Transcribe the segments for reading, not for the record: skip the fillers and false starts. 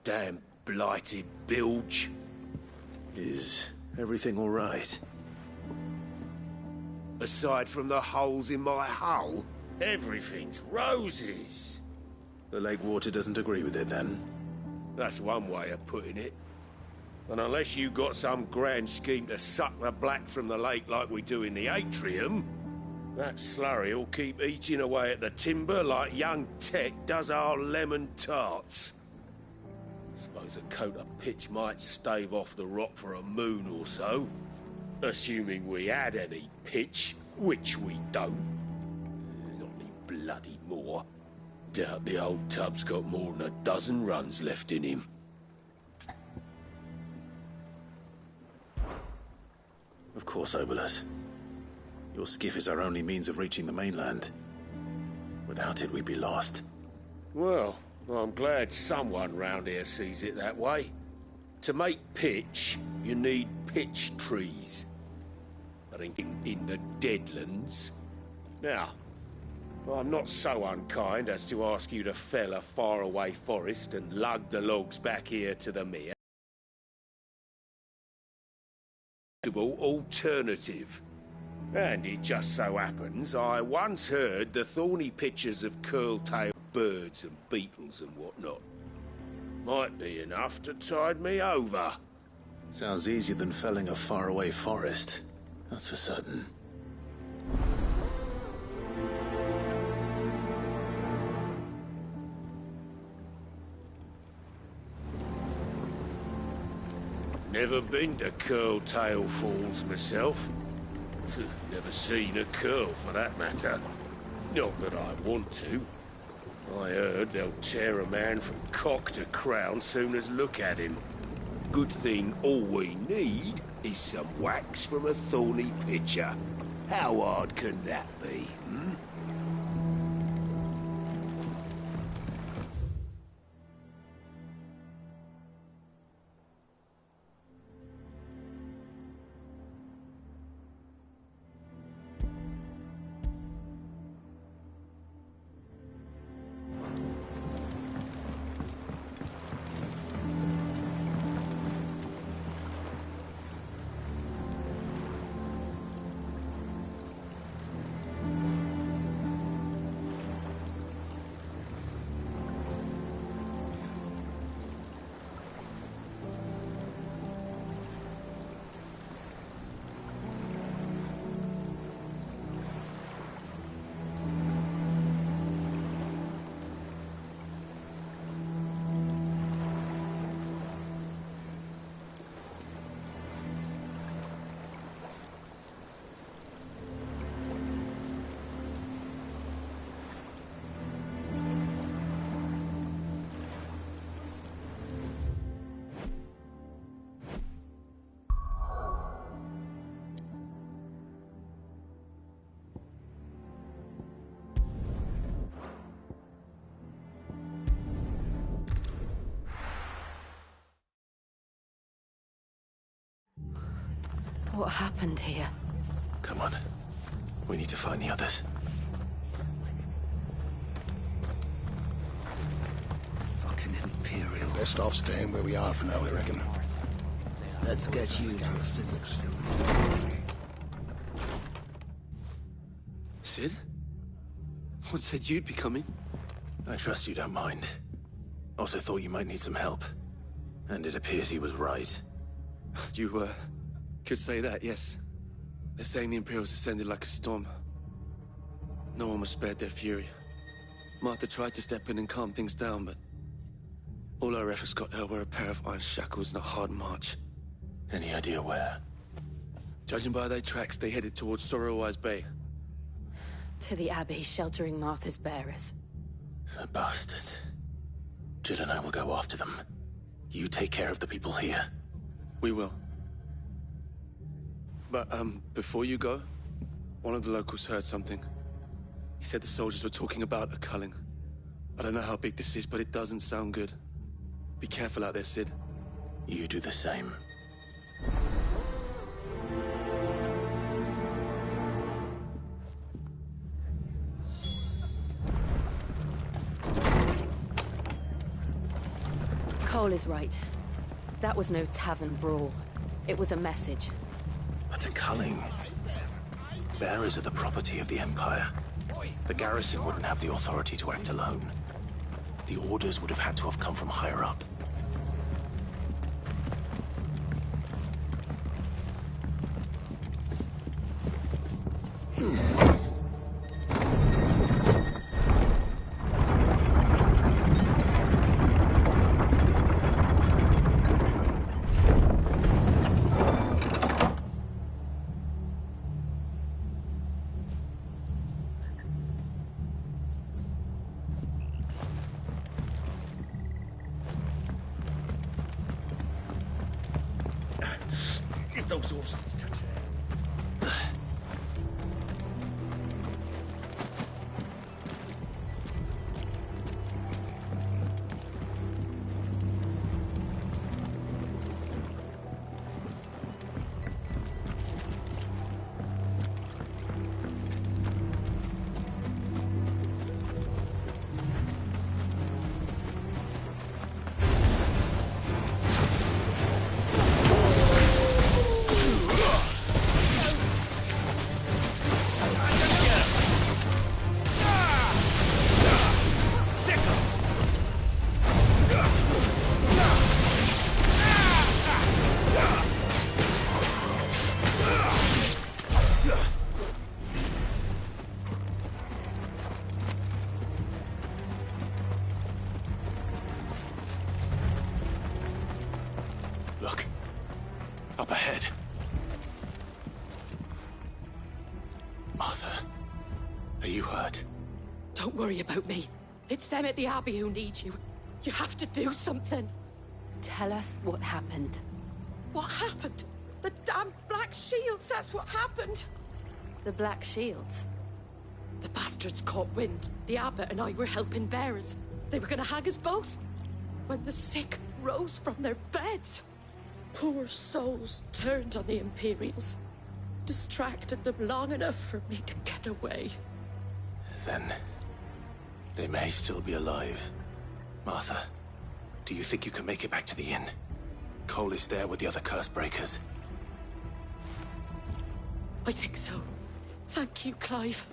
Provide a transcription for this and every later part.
Damn blighted bilge. Is everything all right? Aside from the holes in my hull, everything's roses. The lake water doesn't agree with it, then? That's one way of putting it. And unless you got some grand scheme to suck the black from the lake like we do in the atrium, that slurry'll keep eating away at the timber like young Tech does our lemon tarts. Suppose a coat of pitch might stave off the rot for a moon or so. Assuming we had any pitch, which we don't. Not any bloody more. Doubt the old tub's got more than a dozen runs left in him. Of course, Obolus. Your skiff is our only means of reaching the mainland. Without it, we'd be lost. Well, I'm glad someone round here sees it that way. To make pitch, you need pitch trees. I think in the Deadlands. Now, I'm not so unkind as to ask you to fell a faraway forest and lug the logs back here to the mere. Alternative. And it just so happens I once heard the thorny pictures of curl-tailed birds and beetles and whatnot. Might be enough to tide me over. Sounds easier than felling a faraway forest. That's for certain. Never been to Curl-Tail Falls myself. Never seen a curl, for that matter. Not that I want to. I heard they'll tear a man from cock to crown soon as look at him. Good thing all we need is some wax from a thorny pitcher. How hard can that be, hmm? What happened here? Come on. We need to find the others. Fucking Imperial. Best off staying where we are for now, I reckon. Let's get you to a physics. Sid? What said you'd be coming? I trust you don't mind. Also thought you might need some help. And it appears he was right. You, could say that, yes. They're saying the Imperials ascended like a storm. No one was spared their fury. Martha tried to step in and calm things down, but all our efforts got her were a pair of iron shackles and a hard march. Any idea where? Judging by their tracks, they headed towards Sorrowwise Bay. To the Abbey sheltering Martha's bearers. The bastards. Jill and I will go after them. You take care of the people here. We will. But, before you go, one of the locals heard something. He said the soldiers were talking about a culling. I don't know how big this is, but it doesn't sound good. Be careful out there, Sid. You do the same. Cole is right. That was no tavern brawl. It was a message. But to Culling, bearers are the property of the Empire. The garrison wouldn't have the authority to act alone. The orders would have had to have come from higher up. Give those horses touch that. Look. Up ahead. Martha, are you hurt? Don't worry about me. It's them at the Abbey who need you. You have to do something. Tell us what happened. What happened? The damn Black Shields, that's what happened. The Black Shields. The bastards caught wind. The Abbot and I were helping bearers. They were gonna hang us both. When the sick rose from their beds, poor souls turned on the Imperials. Distracted them long enough for me to get away. Then they may still be alive. Martha, do you think you can make it back to the inn? Cole is there with the other curse breakers. I think so. Thank you, Clive.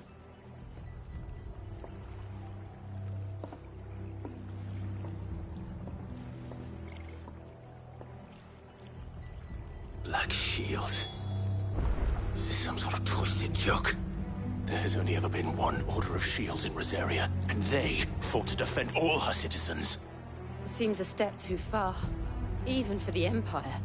Black Shields. Is this some sort of twisted joke? There has only ever been one Order of Shields in Rosaria, and they fought to defend all her citizens. It seems a step too far, even for the Empire.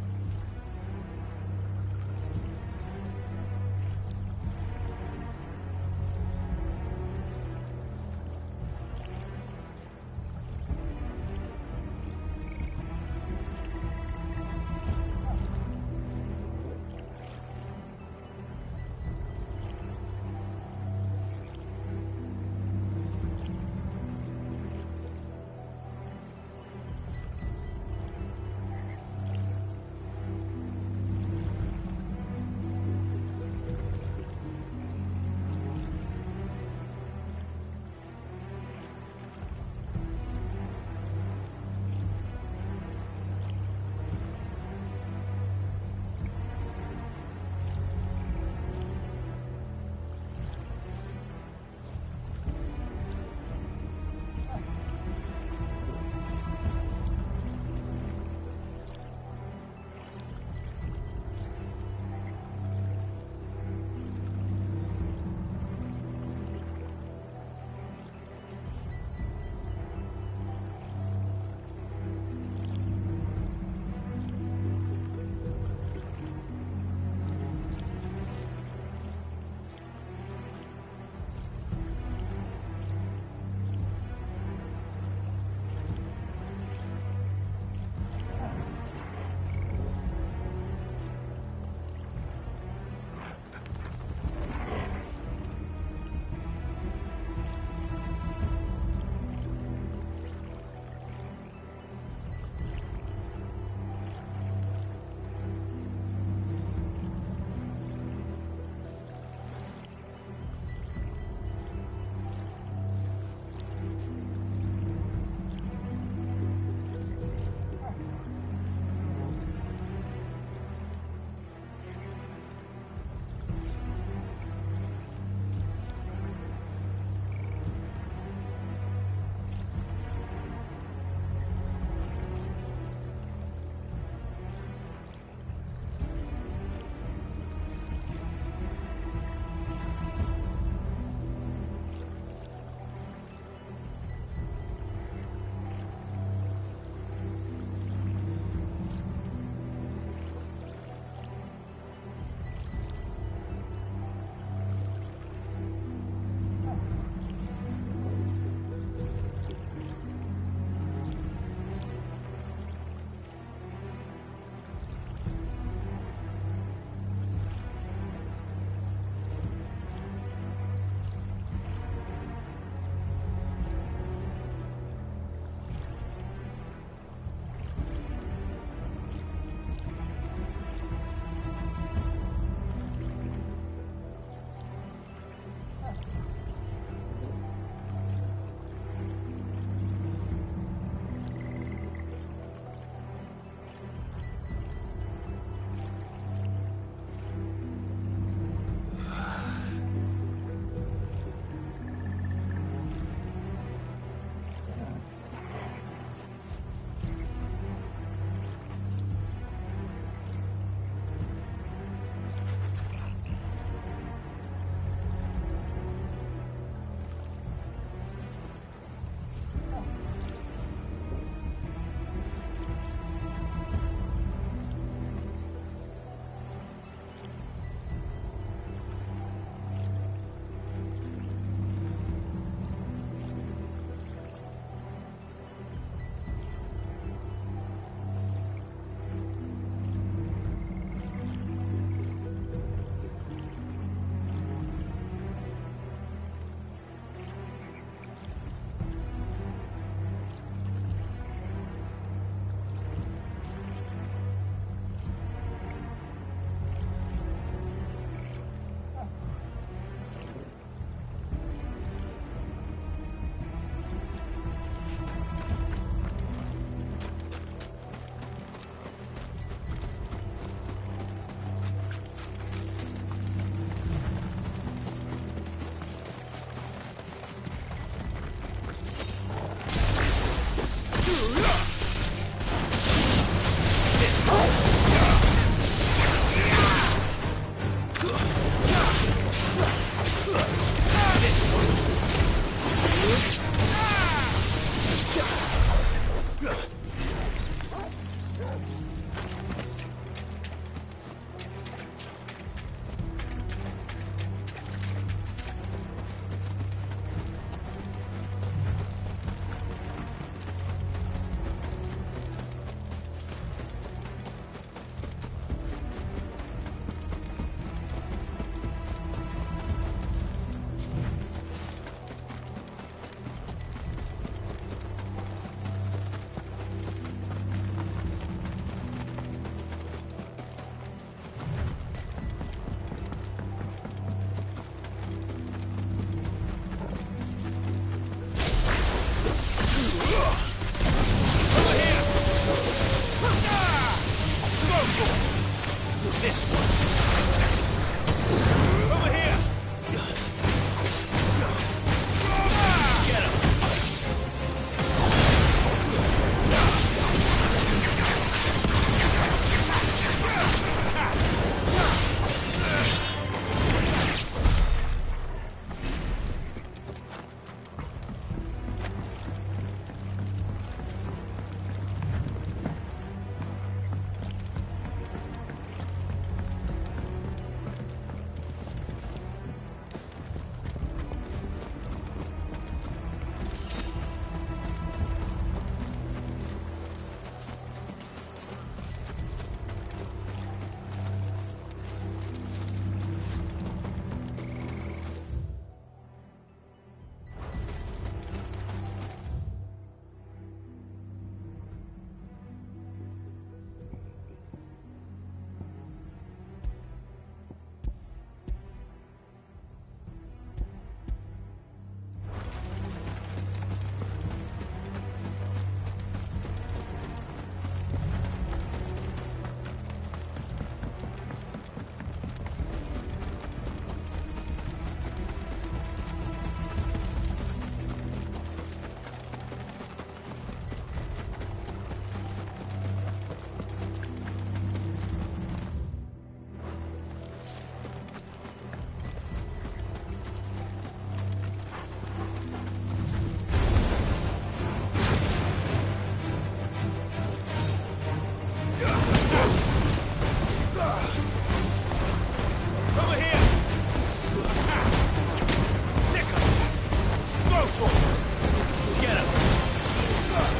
Get him!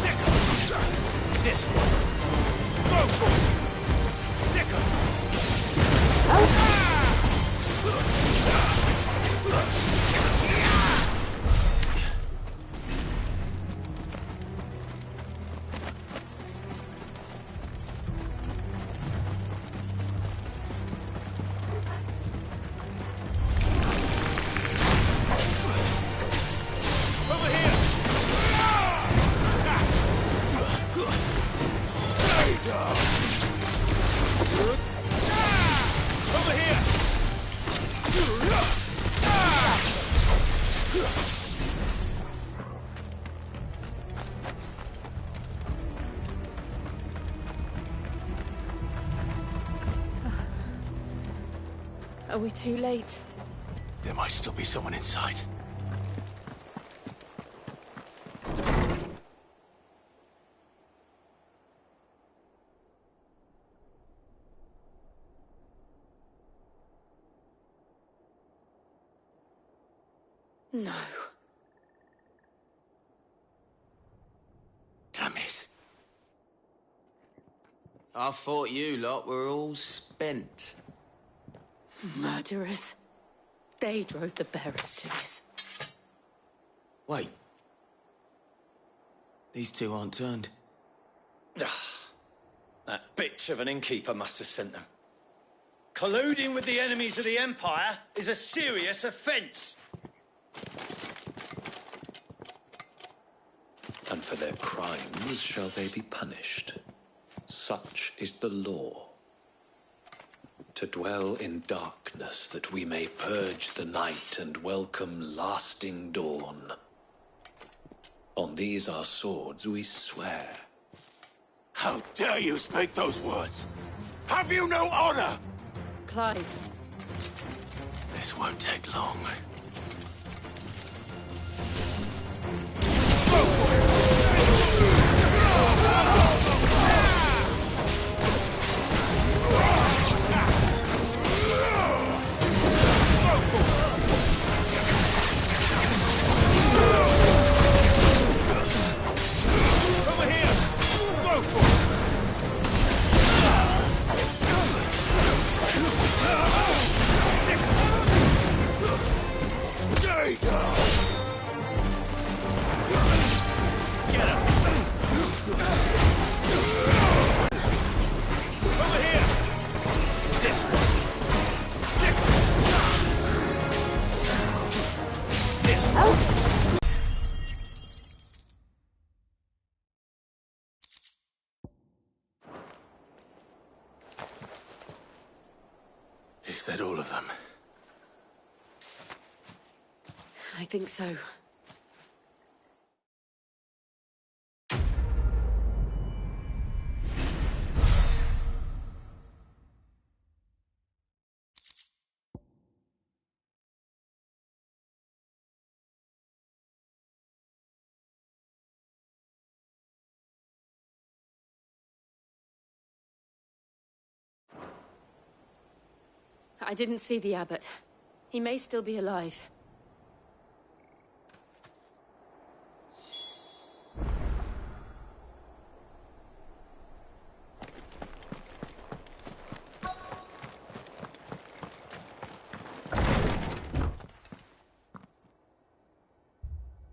Sick him! This one! Go for it! Sick him! Are we too late? There might still be someone inside. No. Damn it. I thought you lot were all spent. Murderers. They drove the bearers to this. Wait. These two aren't turned. That bitch of an innkeeper must have sent them. Colluding with the enemies of the Empire is a serious offence. And for their crimes shall they be punished. Such is the law. To dwell in darkness that we may purge the night and welcome lasting dawn. On these our swords we swear. How dare you speak those words? Have you no honor? Clive. This won't take long. Is that all of them? I think so. I didn't see the abbot. He may still be alive.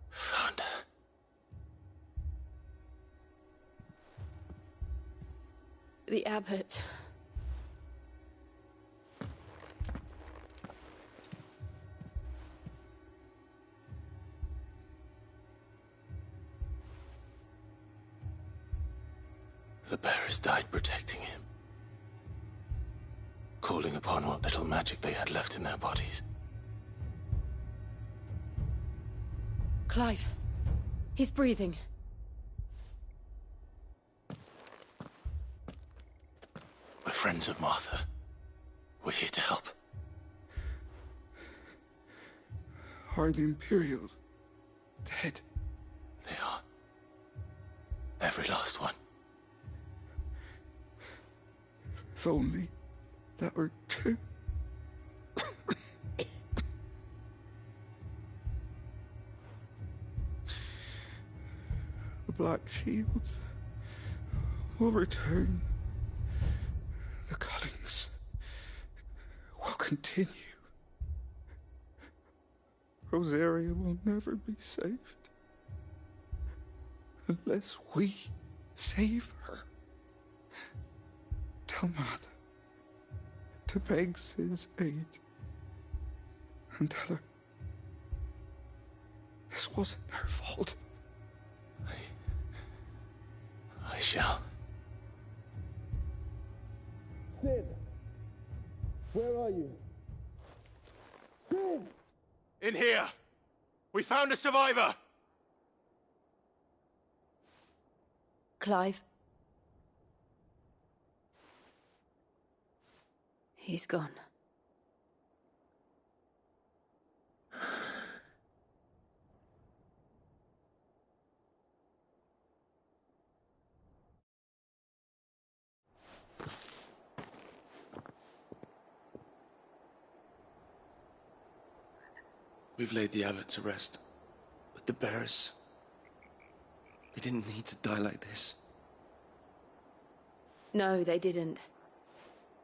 Found her. The abbot. The bearers died protecting him. Calling upon what little magic they had left in their bodies. Clive. He's breathing. We're friends of Martha. We're here to help. Are the Imperials dead? They are. Every last one. If only that were true. Black Shields will return. The Cullings will continue. Rosaria will never be saved unless we save her. Tell Martha to beg Cid's aid and tell her this wasn't her fault. I shall. Cid! Where are you? Cid! In here! We found a survivor! Clive? He's gone. We've laid the abbot to rest. But the bearers... they didn't need to die like this. No, they didn't.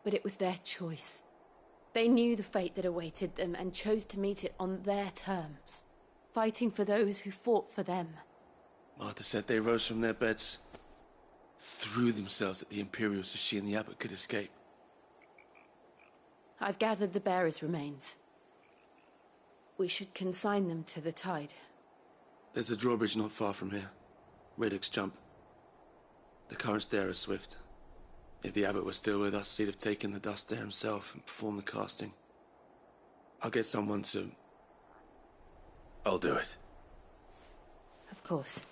But it was their choice. They knew the fate that awaited them and chose to meet it on their terms, fighting for those who fought for them. Martha said they rose from their beds, threw themselves at the Imperials so she and the abbot could escape. I've gathered the bearers' remains. We should consign them to the tide. There's a drawbridge not far from here. Radix Jump. The currents there are swift. If the abbot were still with us, he'd have taken the dust there himself and performed the casting. I'll get someone to... I'll do it. Of course.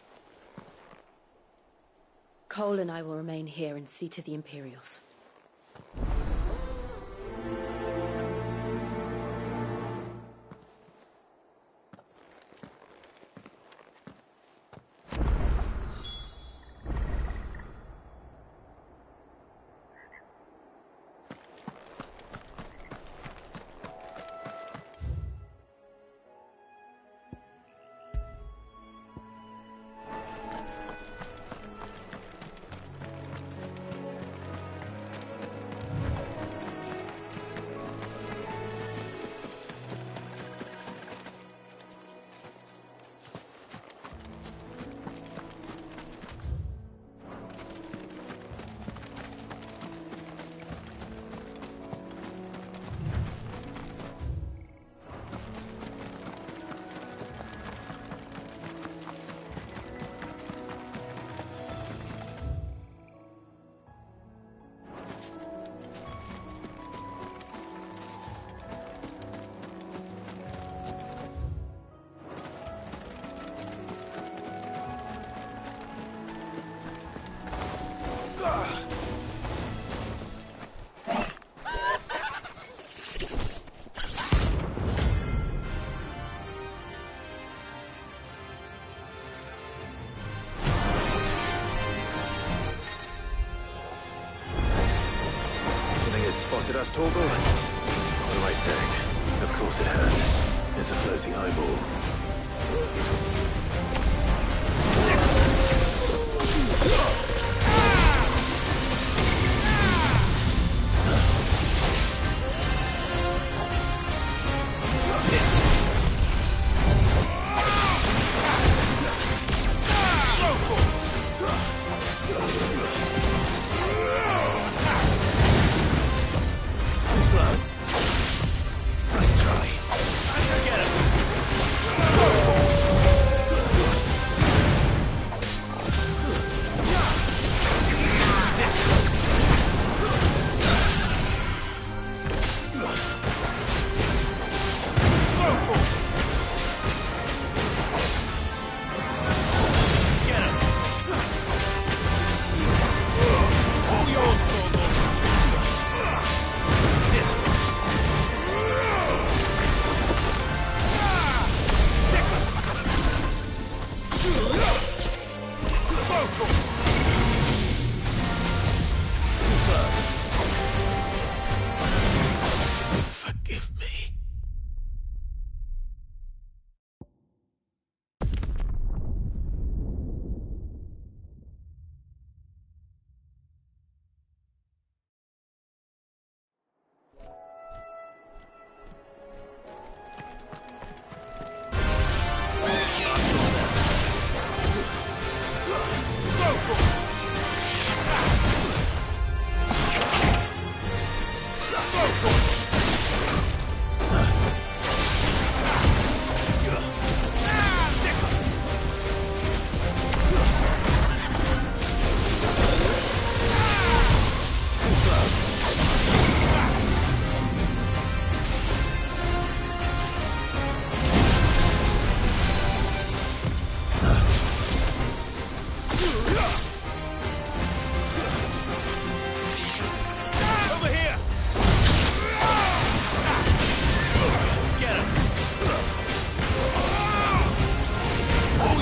Cole and I will remain here and see to the Imperials. Spotted us, Torgal? What am I saying? Of course it has. It's a floating eyeball.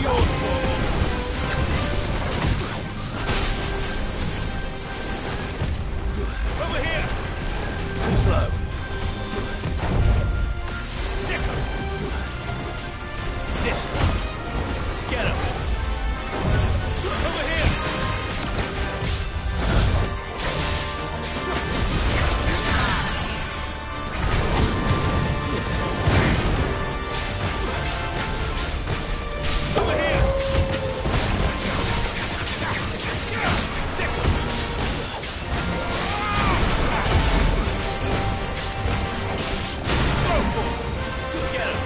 yours, boy. Over here! Too slow. Sicker! This one. Get him! Over here! Over here! Sicker! Get him!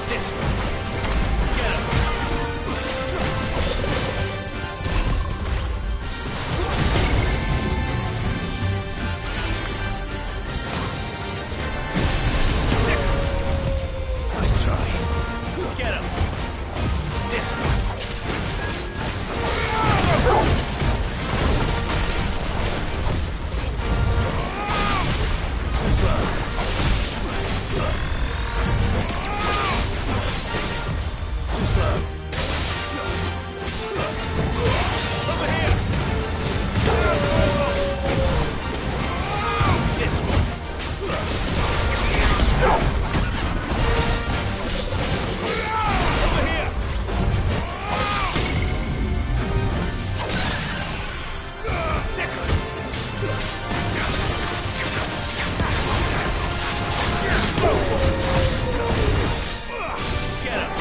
This one. Get him! Nice try. Get him! This one. Too slow. Too slow. Over here! This one. Over here! Sicker! Get him!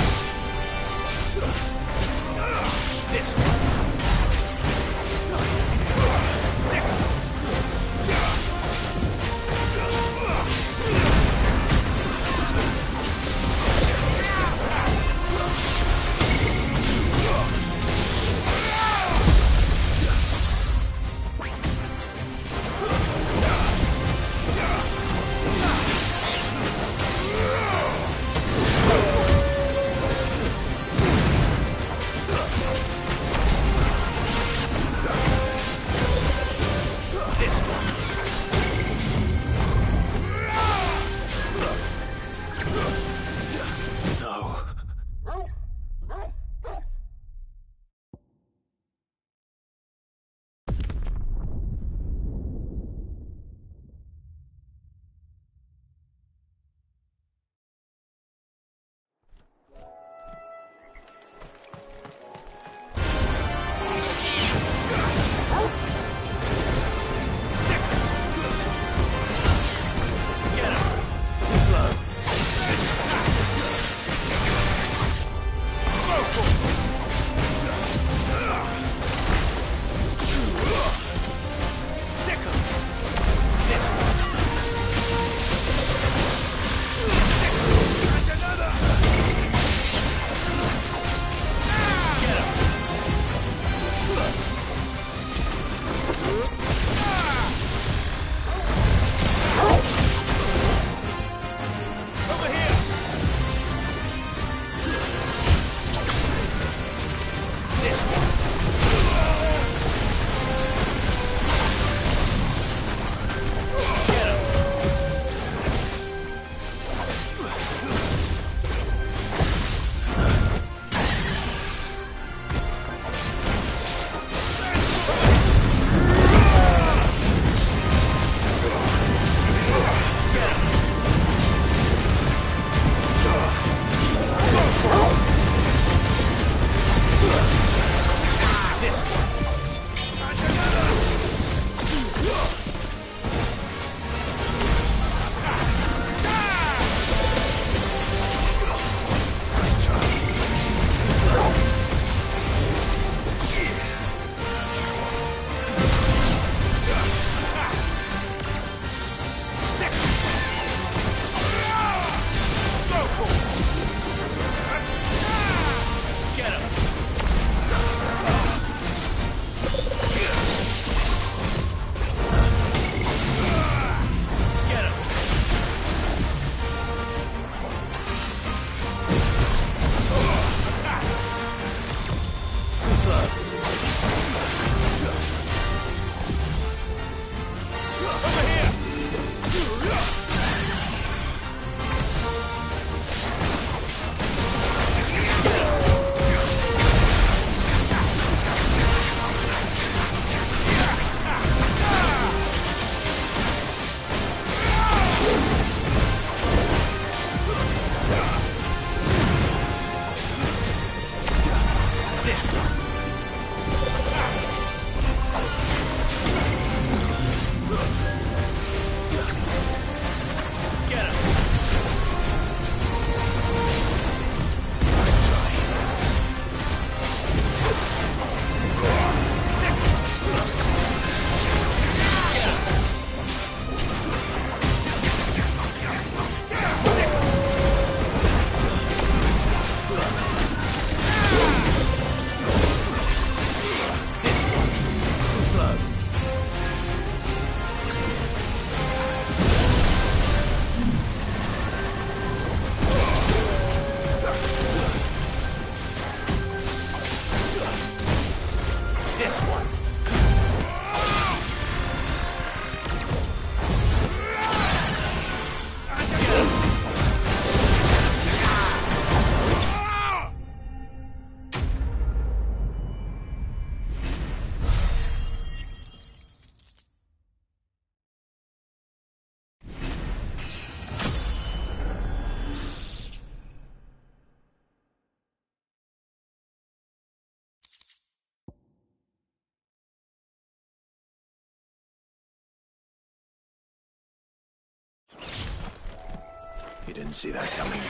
You didn't see that coming.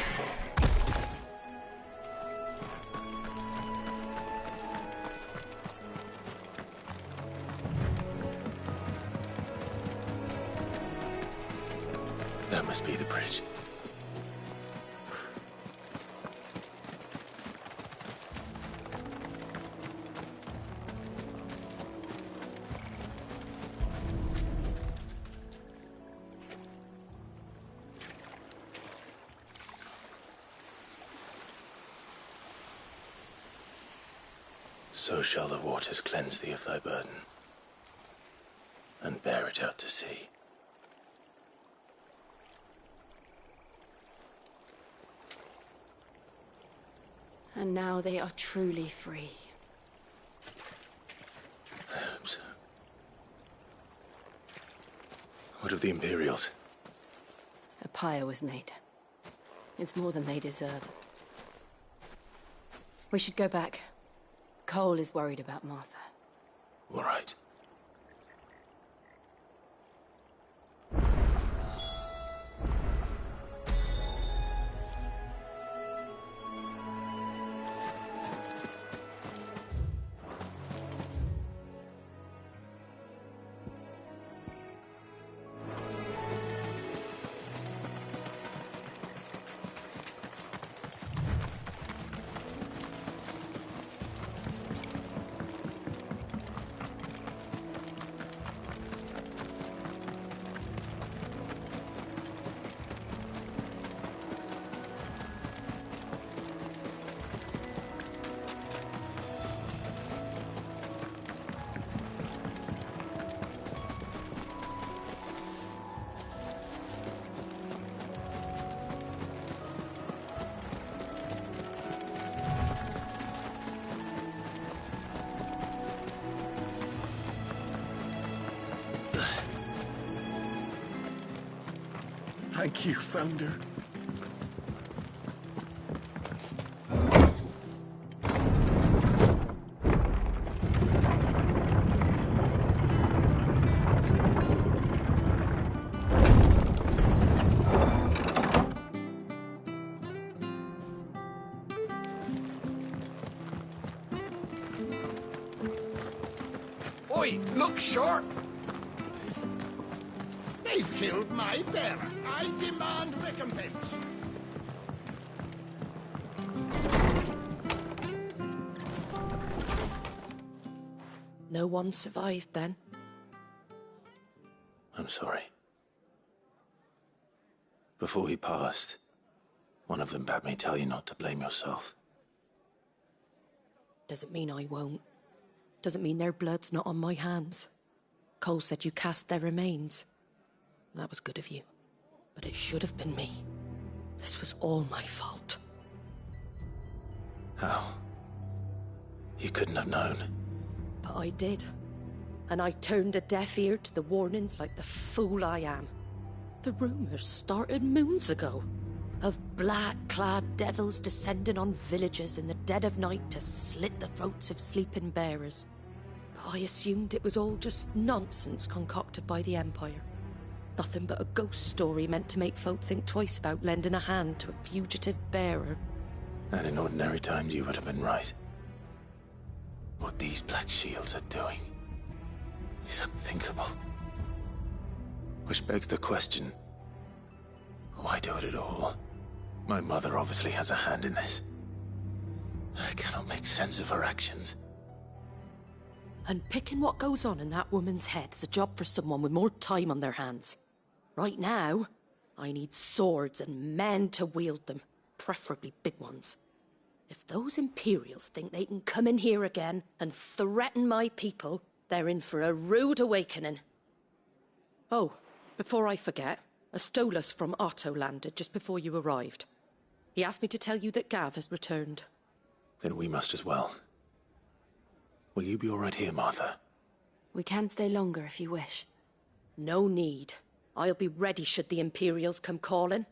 That must be the bridge. So shall the waters cleanse thee of thy burden, and bear it out to sea. And now they are truly free. I hope so. What of the Imperials? A pyre was made. It's more than they deserve. We should go back. Cole is worried about Martha. All right. Thank you, Founder. Oi, look sharp! They've killed my bearer. I demand recompense. No one survived then? I'm sorry. Before he passed, one of them bade me tell you not to blame yourself. Doesn't mean I won't. Doesn't mean their blood's not on my hands. Cole said you cast their remains. That was good of you. But it should have been me. This was all my fault. How? You couldn't have known. But I did. And I turned a deaf ear to the warnings like the fool I am. The rumors started moons ago. of black-clad devils descending on villagers in the dead of night to slit the throats of sleeping bearers. But I assumed it was all just nonsense concocted by the Empire. Nothing but a ghost story meant to make folk think twice about lending a hand to a fugitive bearer. And in ordinary times you would have been right. What these Black Shields are doing is unthinkable. Which begs the question, why do it at all? My mother obviously has a hand in this. I cannot make sense of her actions. Unpicking what goes on in that woman's head's a job for someone with more time on their hands. Right now, I need swords and men to wield them, preferably big ones. If those Imperials think they can come in here again and threaten my people, they're in for a rude awakening. Oh, before I forget, a Stolas from Otto landed just before you arrived. He asked me to tell you that Gav has returned. Then we must as well. Will you be all right here, Martha? We can stay longer if you wish. No need. I'll be ready should the Imperials come calling.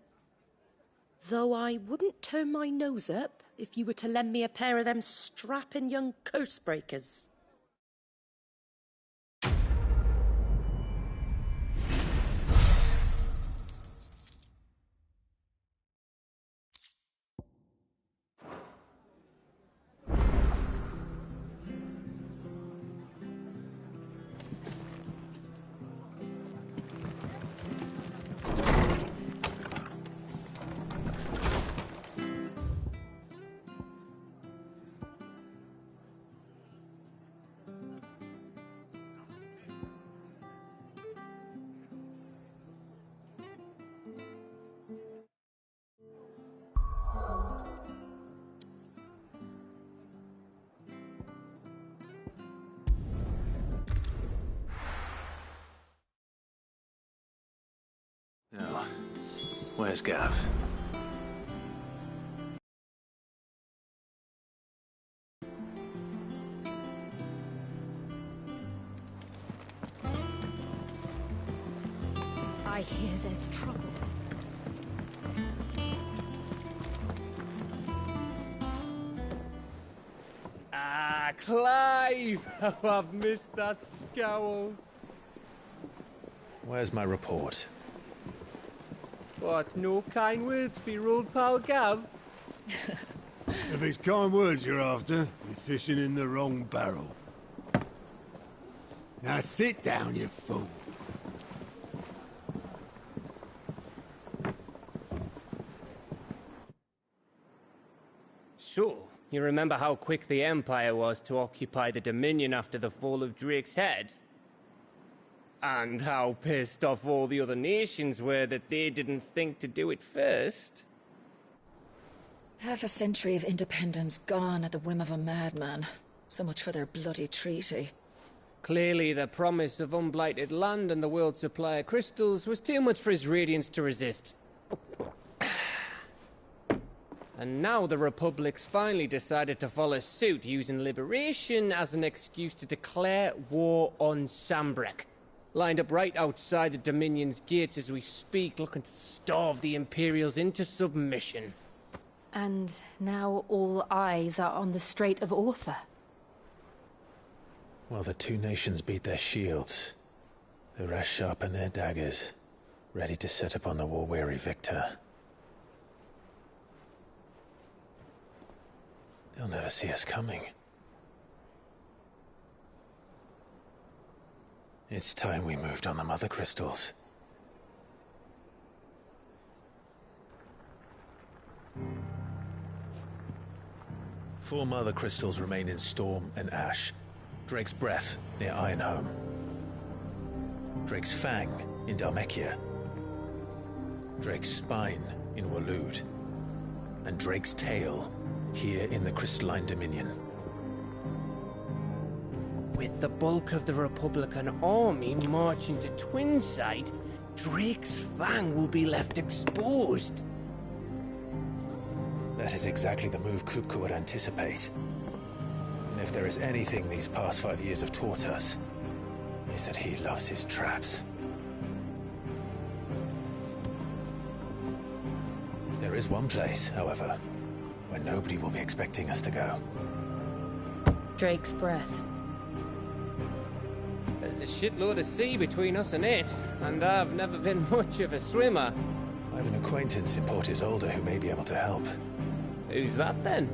Though I wouldn't turn my nose up if you were to lend me a pair of them strapping young curse-breakers. Now, where's Gav? I hear there's trouble. Ah, Clive! How I've missed that scowl. Where's my report? What, no kind words for your old pal Gav? If it's kind words you're after, you're fishing in the wrong barrel. Now sit down, you fool. So, you remember how quick the Empire was to occupy the Dominion after the fall of Drake's head? And how pissed off all the other nations were that they didn't think to do it first? Half a century of independence gone at the whim of a madman. So much for their bloody treaty. Clearly, the promise of unblighted land and the world's supply of crystals was too much for his radiance to resist. And now the Republic's finally decided to follow suit, using liberation as an excuse to declare war on Sanbreque. Lined up right outside the Dominion's gates as we speak, looking to starve the Imperials into submission. And now all eyes are on the Strait of Ortha. Well, the two nations beat their shields. The rest sharpen their daggers, ready to set upon the war-weary victor. They'll never see us coming. It's time we moved on the Mother Crystals. Four Mother Crystals remain in Storm and Ash. Drake's Breath near Ironhome. Drake's Fang in Dhalmekia. Drake's Spine in Waloed. And Drake's Tail here in the Crystalline Dominion. With the bulk of the Republican army marching to Twinside, Drake's Fang will be left exposed. That is exactly the move Kupka would anticipate. And if there is anything these past 5 years have taught us, is that he loves his traps. There There is one place, however, where nobody will be expecting us to go. Drake's Breath. There's a shitload of sea between us and it, and I've never been much of a swimmer. I have an acquaintance in Port Isolde who may be able to help. Who's that then?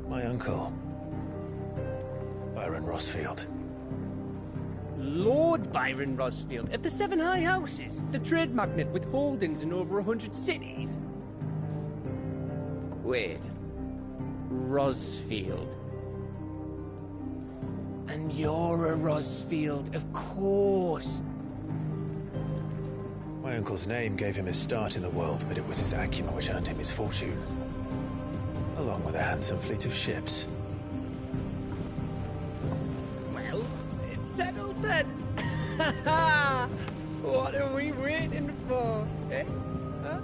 My uncle, Byron Rosfield. Lord Byron Rosfield of the Seven High Houses, the trade magnate with holdings in over 100 cities. Wait, Rosfield. And you're a Rosfield, of course. My uncle's name gave him his start in the world, but it was his acumen which earned him his fortune, along with a handsome fleet of ships. Well, it's settled then. What are we waiting for, eh? Huh?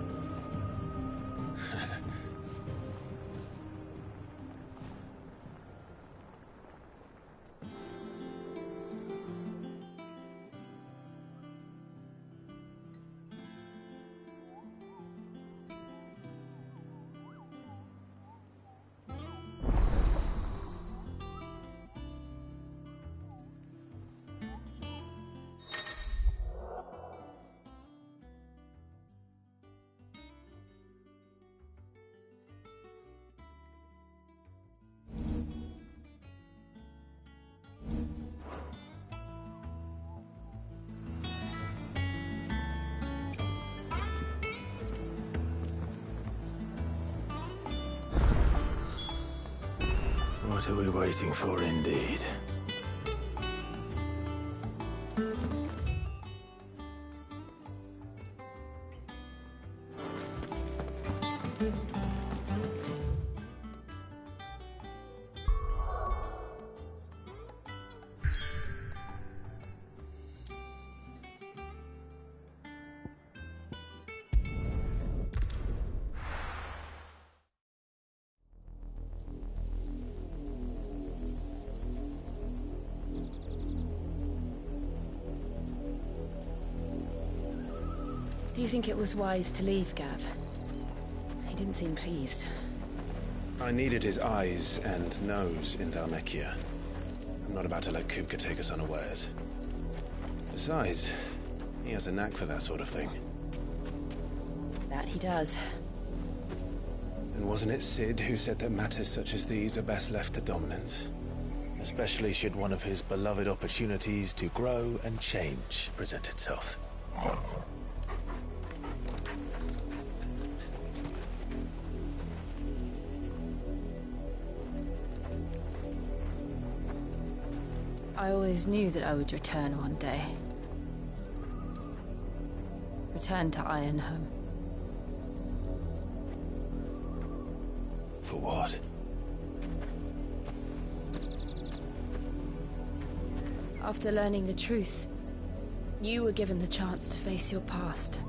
What are we waiting for, indeed? Do you think it was wise to leave, Gav? He didn't seem pleased. I needed his eyes and nose in Dhalmekia. I'm not about to let Kupka take us unawares. Besides, he has a knack for that sort of thing. That he does. And wasn't it Cid who said that matters such as these are best left to dominance? Especially should one of his beloved opportunities to grow and change present itself. I always knew that I would return one day. Return to Ironhome. For what? After learning the truth, you were given the chance to face your past.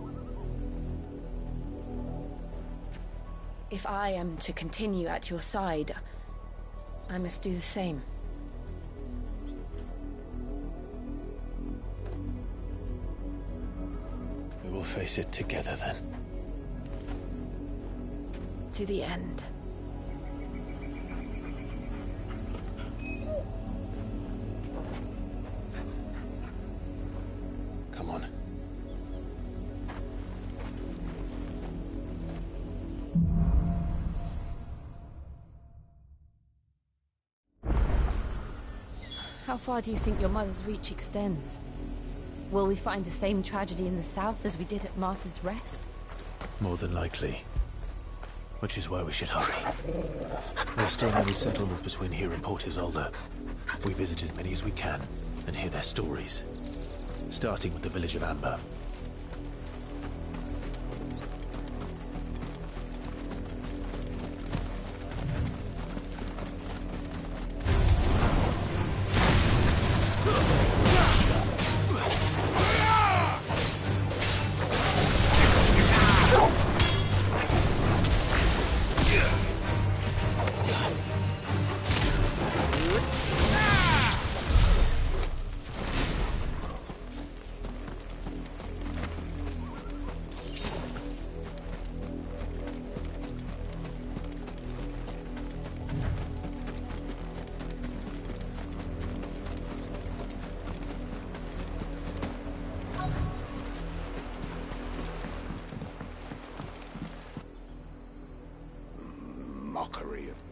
If I am to continue at your side, I must do the same. We will face it together, then. To the end. Come on. How far do you think your mother's reach extends? Will we find the same tragedy in the south as we did at Martha's Rest? More than likely. Which is why we should hurry. There are still many settlements between here and Port Isolde. We visit as many as we can and hear their stories. Starting with the village of Amber.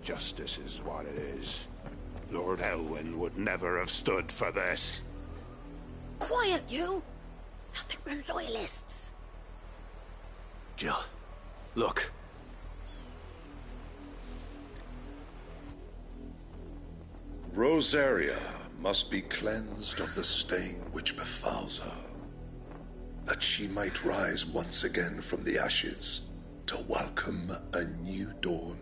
Justice is what it is. Lord Elwyn would never have stood for this. Quiet, you! I think we're loyalists. Jill, look. Rosaria must be cleansed of the stain which befouls her, that she might rise once again from the ashes to welcome a new dawn.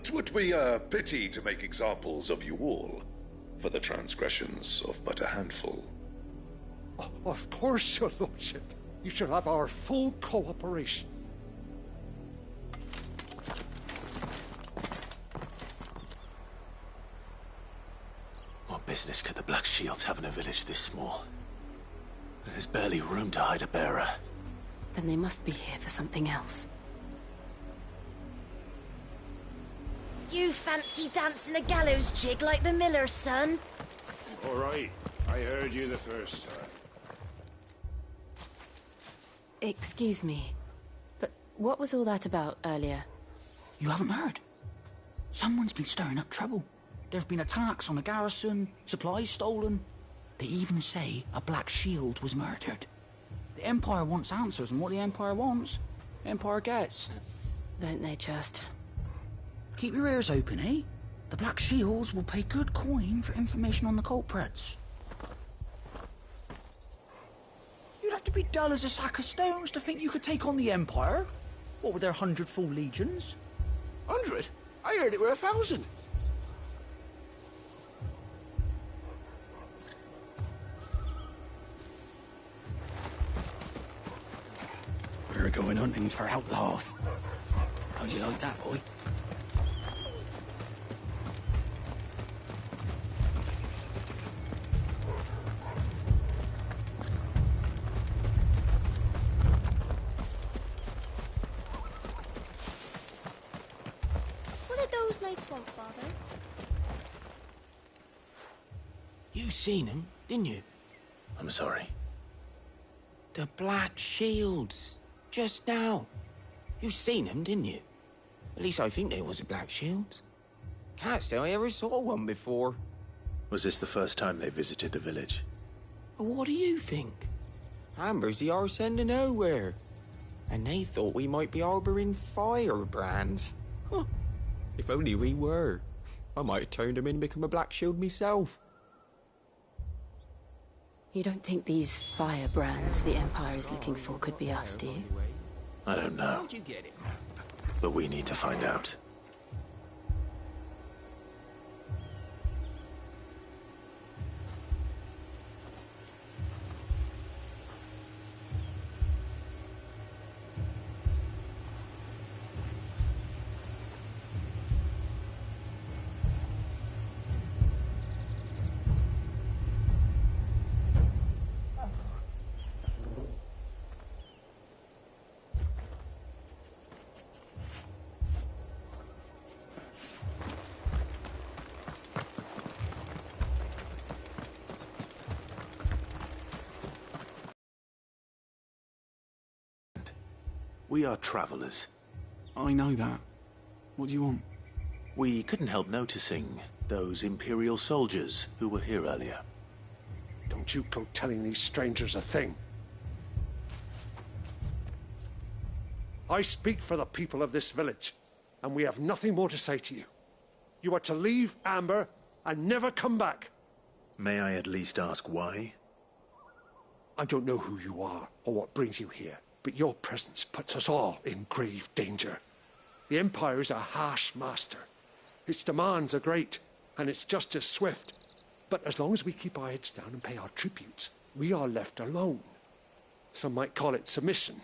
'Twould be a pity to make examples of you all, for the transgressions of but a handful. Of course, your lordship. You shall have our full cooperation. What business could the Black Shields have in a village this small? There's barely room to hide a bearer. Then they must be here for something else. You fancy dancing a gallows jig like the miller's son? All right, I heard you the first time. Excuse me, but what was all that about earlier? You haven't heard? Someone's been stirring up trouble. There have been attacks on the garrison, supplies stolen. They even say a Black Shield was murdered. The Empire wants answers, and what the Empire wants, Empire gets. Don't they just? Keep your ears open, eh? The Black Shields will pay good coin for information on the culprits. You'd have to be dull as a sack of stones to think you could take on the Empire. What with their 100 full legions? 100? I heard it were 1,000. We're going hunting for outlaws. How'd you like that, boy? What did those knights want, Father? You seen him, didn't you? I'm sorry. The Black Shields. Just now. You seen them, didn't you? At least I think there was a Black Shield. Can't say I ever saw one before. Was this the first time they visited the village? What do you think? Amber's the arse end of nowhere. And they thought we might be harbouring firebrands. Huh. If only we were. I might have turned them in and become a Black Shield myself. You don't think these firebrands the Empire is looking for could be us, do you? I don't know. But we need to find out. We are travelers. I know that. What do you want? We couldn't help noticing those Imperial soldiers who were here earlier. Don't you go telling these strangers a thing. I speak for the people of this village, and we have nothing more to say to you. You are to leave Amber and never come back. May I at least ask why? I don't know who you are or what brings you here, but your presence puts us all in grave danger. The Empire is a harsh master. Its demands are great, and its justice swift. But as long as we keep our heads down and pay our tributes, we are left alone. Some might call it submission.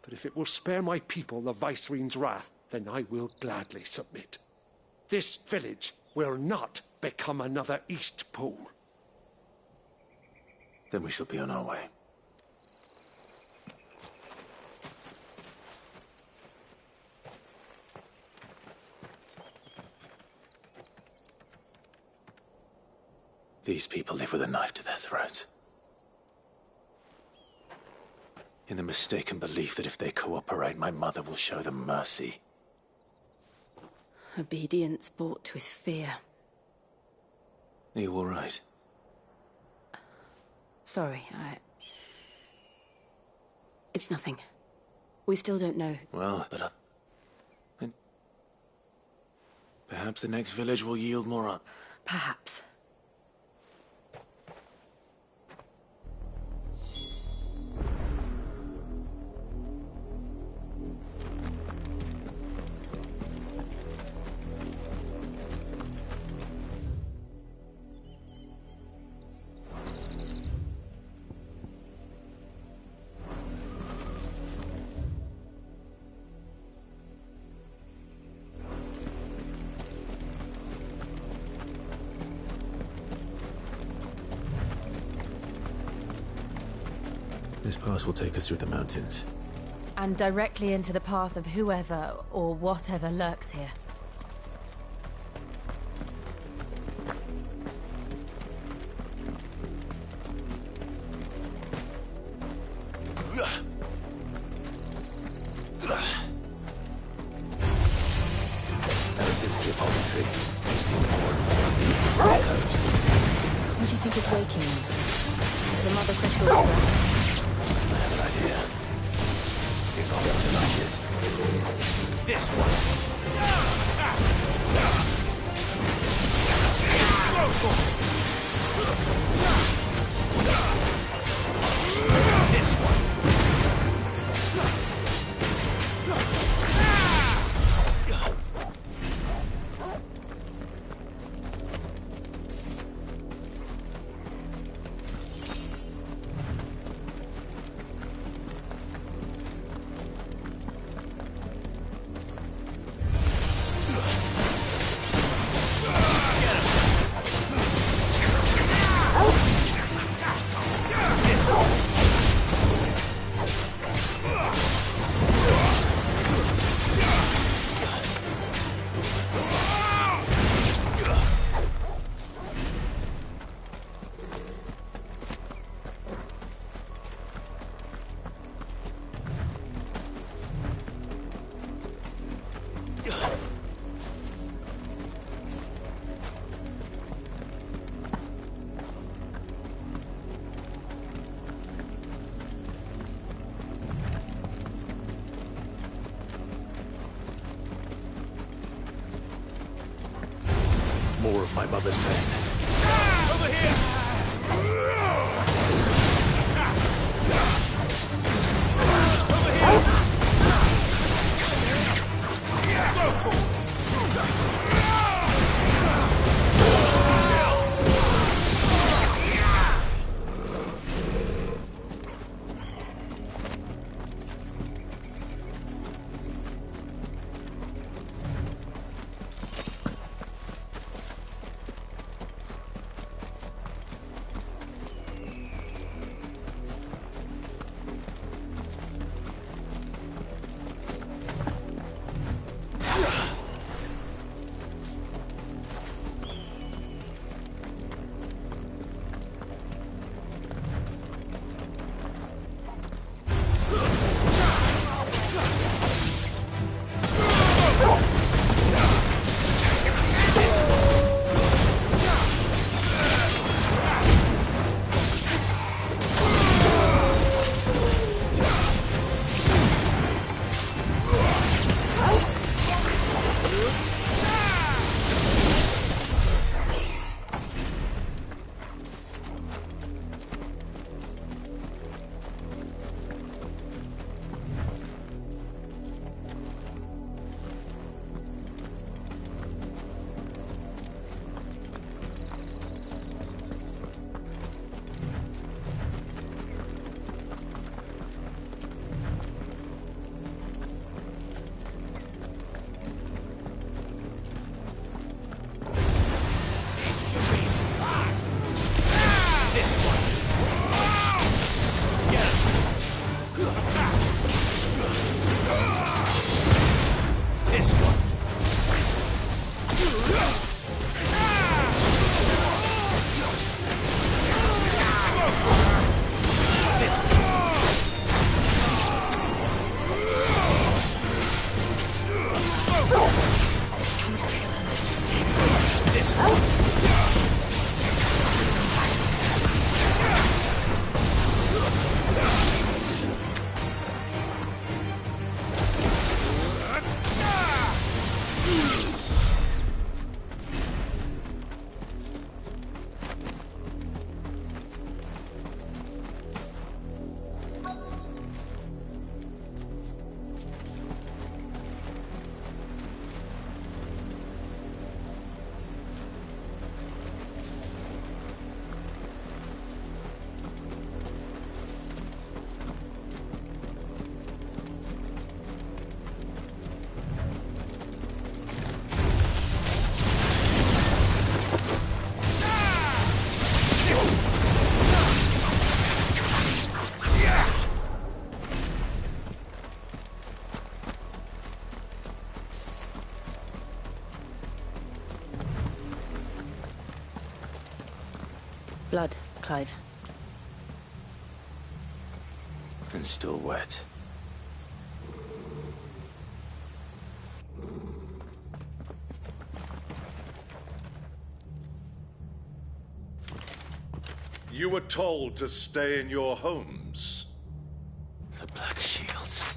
But if it will spare my people the Viceroy's wrath, then I will gladly submit. This village will not become another Eastpool. Then we shall be on our way. These people live with a knife to their throats. In the mistaken belief that if they cooperate, my mother will show them mercy. Obedience bought with fear. Are you all right? Sorry, It's nothing. We still don't know. Well, but then perhaps the next village will yield more. Perhaps. This pass will take us through the mountains. And directly into the path of whoever or whatever lurks here. What do you think is waking them? The mother crystals around. I have an idea. You're not going to like it. This one. This one. More of my mother's men. Over here! Over here! Blood, Clive. And still wet. You were told to stay in your homes. The Black Shields.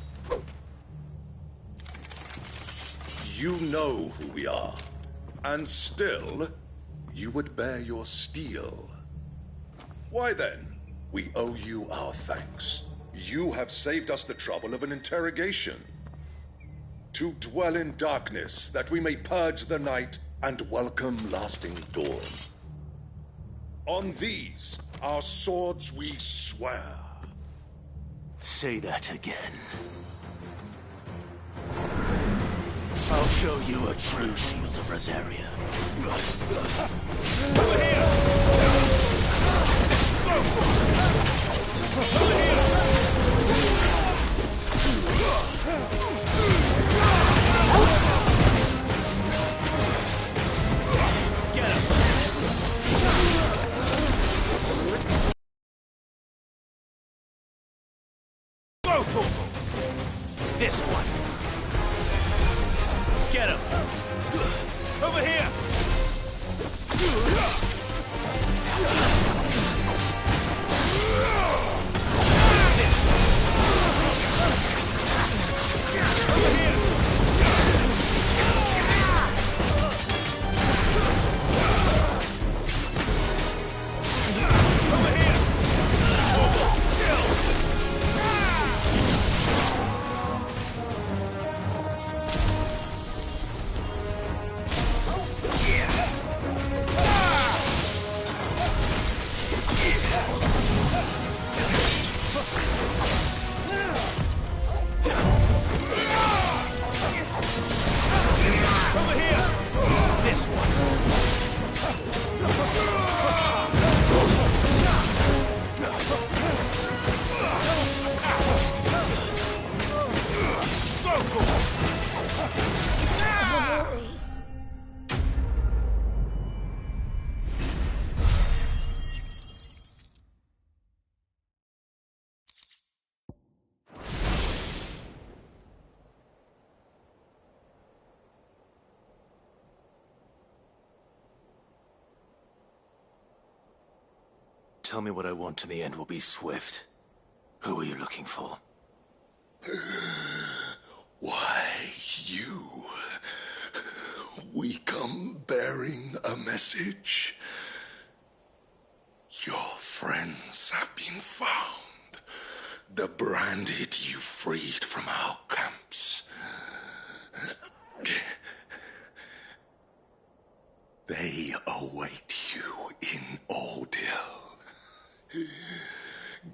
You know who we are. And still, you would bear your steel. Why then, we owe you our thanks. You have saved us the trouble of an interrogation. To dwell in darkness, that we may purge the night and welcome lasting dawn. On these, our swords we swear. Say that again. I'll show you a true shield of Rosaria. Over here! This one. Get him. Over here. Tell me what I want and the end will be swift. Who are you looking for? Why, you. We come bearing a message. Your friends have been found. The branded you freed from our camps. They await you in Aldil.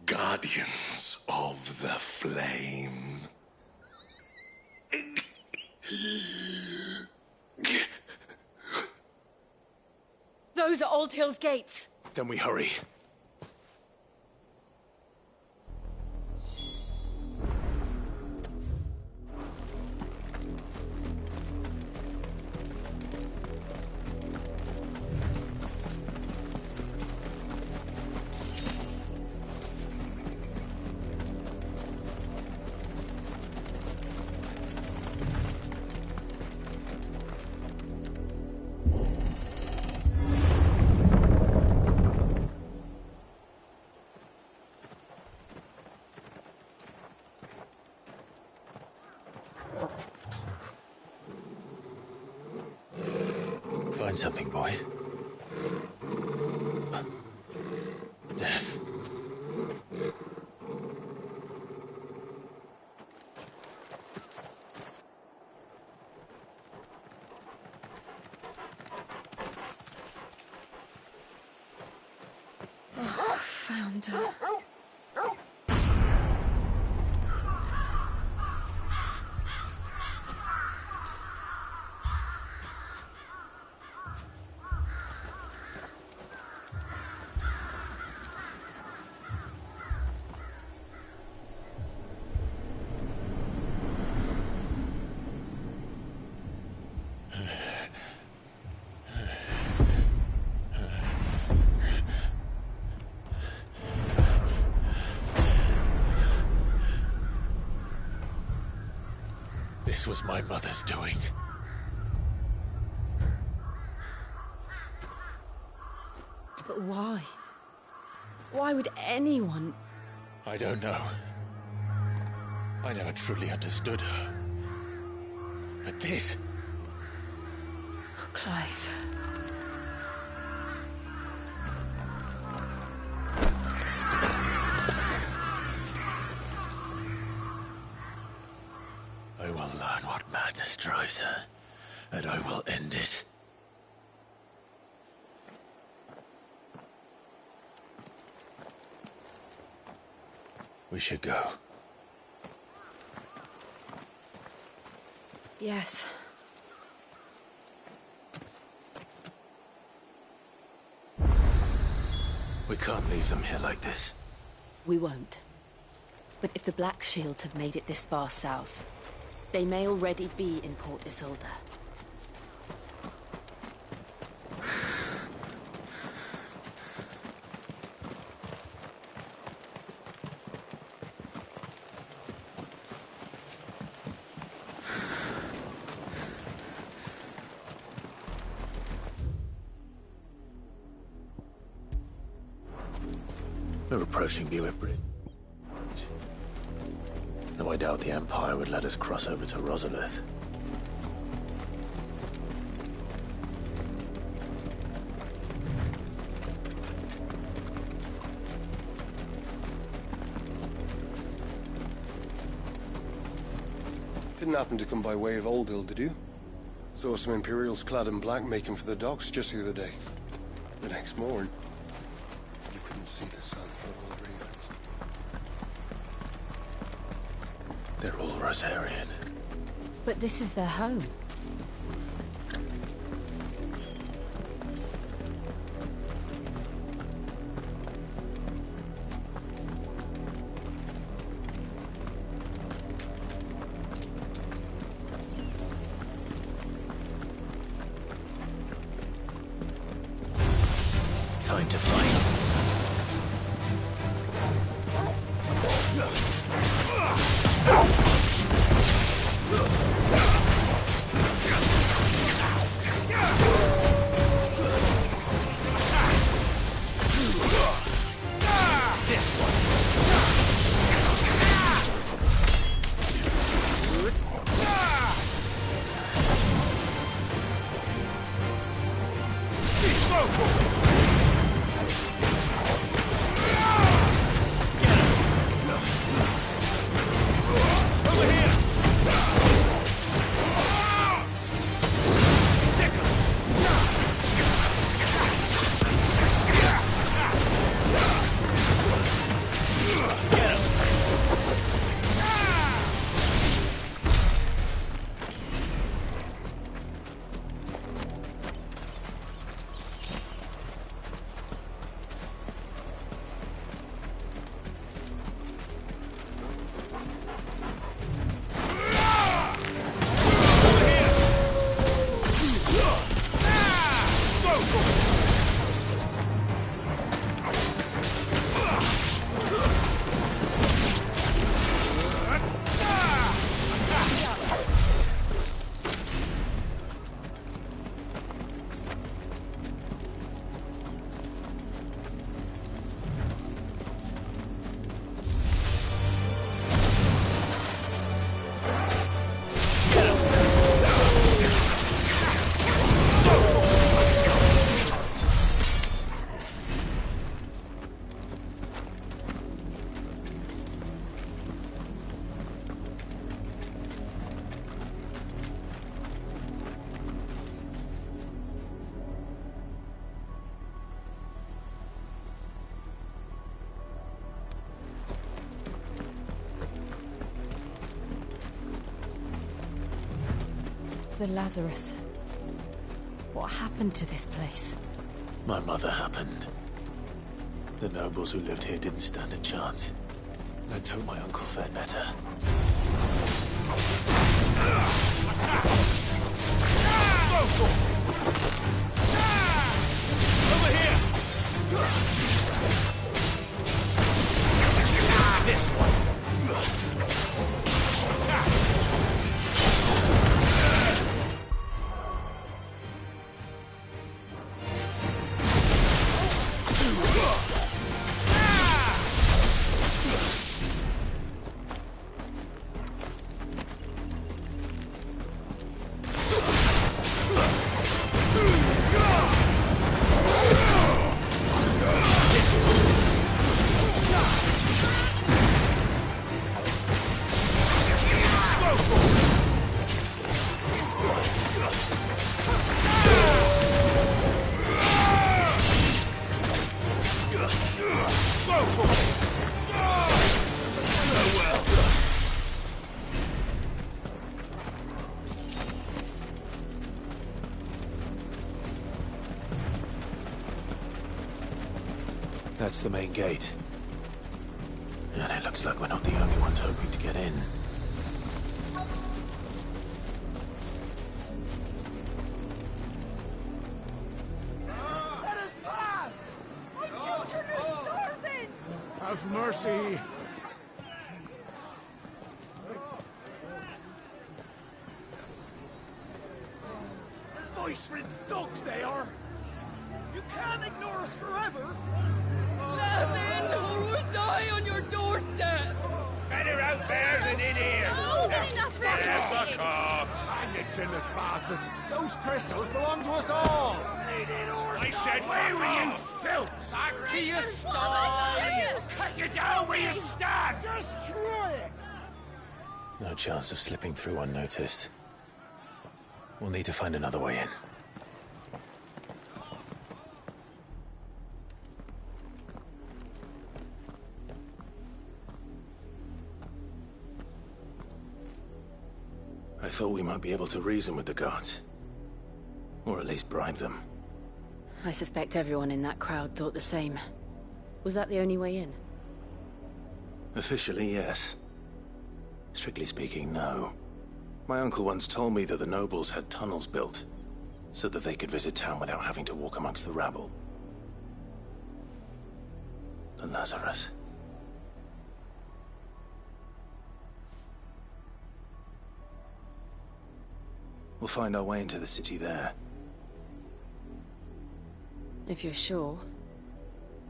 Guardians of the Flame. Those are Old Hill's gates. Then we hurry. Find something, boy. Death. Oh, found her. This was my mother's doing. But why? Why would anyone... I don't know. I never truly understood her. But this... Oh, Clive. I will learn what madness drives her, and I will end it. We should go. Yes. We can't leave them here like this. We won't. But if the Black Shields have made it this far south, they may already be in Port Isolde. We're approaching Buick Bridge. Though I doubt the Empire would let us cross over to Rosalith. Didn't happen to come by way of Oldhill, did you? Saw some Imperials clad in black making for the docks just the other day. The next morning, you couldn't see the sun for all the ravens. They're all Rosarian. But this is their home. Time to fight. The Lazarus. What happened to this place? My mother happened. The nobles who lived here didn't stand a chance. Let's hope my uncle fared better. Over here! This one! That's the main gate. And it looks like we're not the only ones hoping to get in. Let us pass! My children are starving! Have mercy! Voice-riddled dogs they are! You can't ignore us forever! Let us in, or we'll die on your doorstep! Better out there than in here! Oh, get enough Fuck off! Hang it, chinless bastards! Those crystals belong to us all! I said, where were you, filth? Back to your stalls! Cut you down where you stand! Destroy it! No chance of slipping through unnoticed. We'll need to find another way in. I thought we might be able to reason with the guards. Or at least bribe them. I suspect everyone in that crowd thought the same. Was that the only way in? Officially, yes. Strictly speaking, no. My uncle once told me that the nobles had tunnels built, so that they could visit town without having to walk amongst the rabble. The Lazarus. We'll find our way into the city there. If you're sure.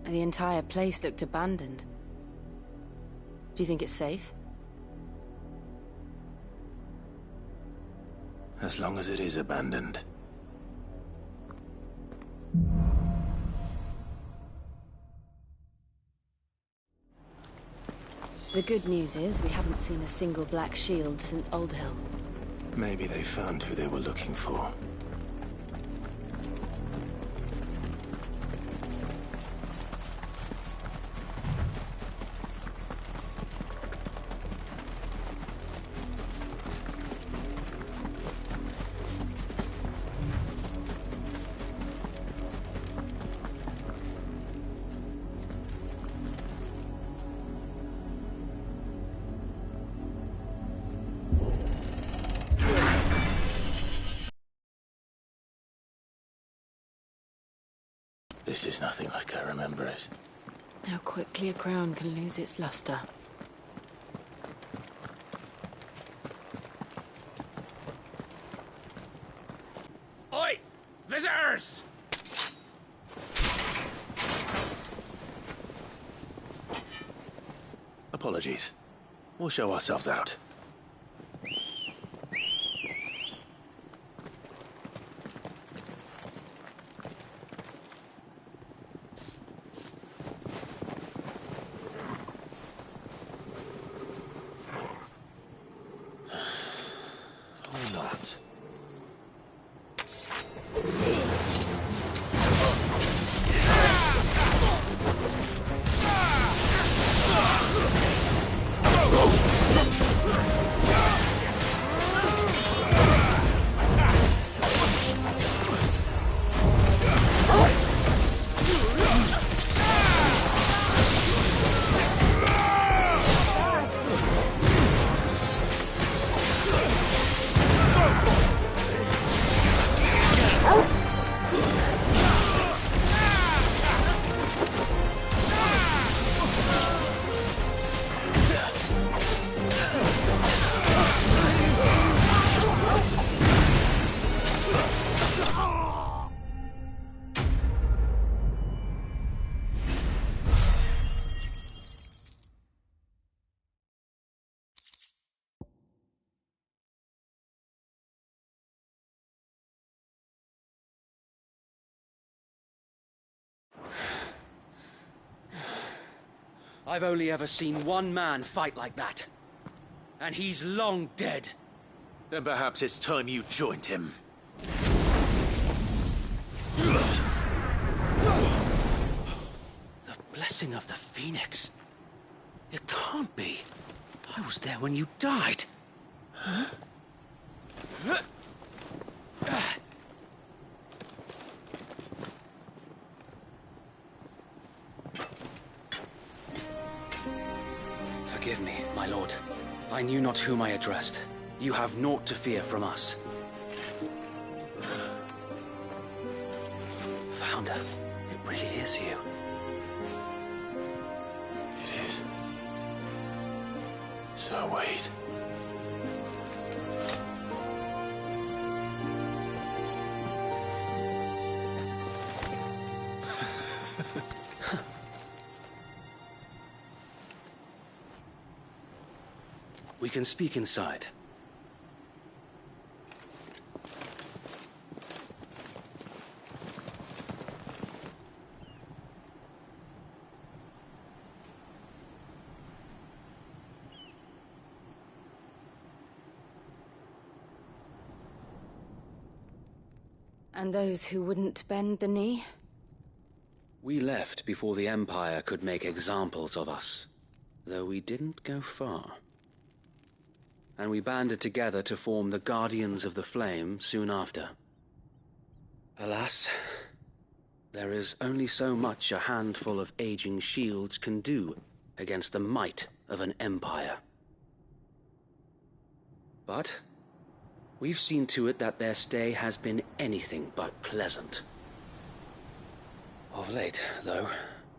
The entire place looked abandoned. Do you think it's safe? As long as it is abandoned. The good news is we haven't seen a single black shield since Old Hill. Maybe they found who they were looking for. This is nothing like I remember it. How quickly a crown can lose its luster. Oi! Visitors! Apologies. We'll show ourselves out. I've only ever seen one man fight like that. And he's long dead. Then perhaps it's time you joined him. The blessing of the Phoenix. It can't be. I was there when you died. Huh? Forgive me, my lord. I knew not whom I addressed. You have naught to fear from us. Founder, it really is you. It is. So wait. We can speak inside. And those who wouldn't bend the knee? We left before the Empire could make examples of us, though we didn't go far. And we banded together to form the Guardians of the Flame soon after. Alas, there is only so much a handful of aging shields can do against the might of an empire. But we've seen to it that their stay has been anything but pleasant. Of late, though,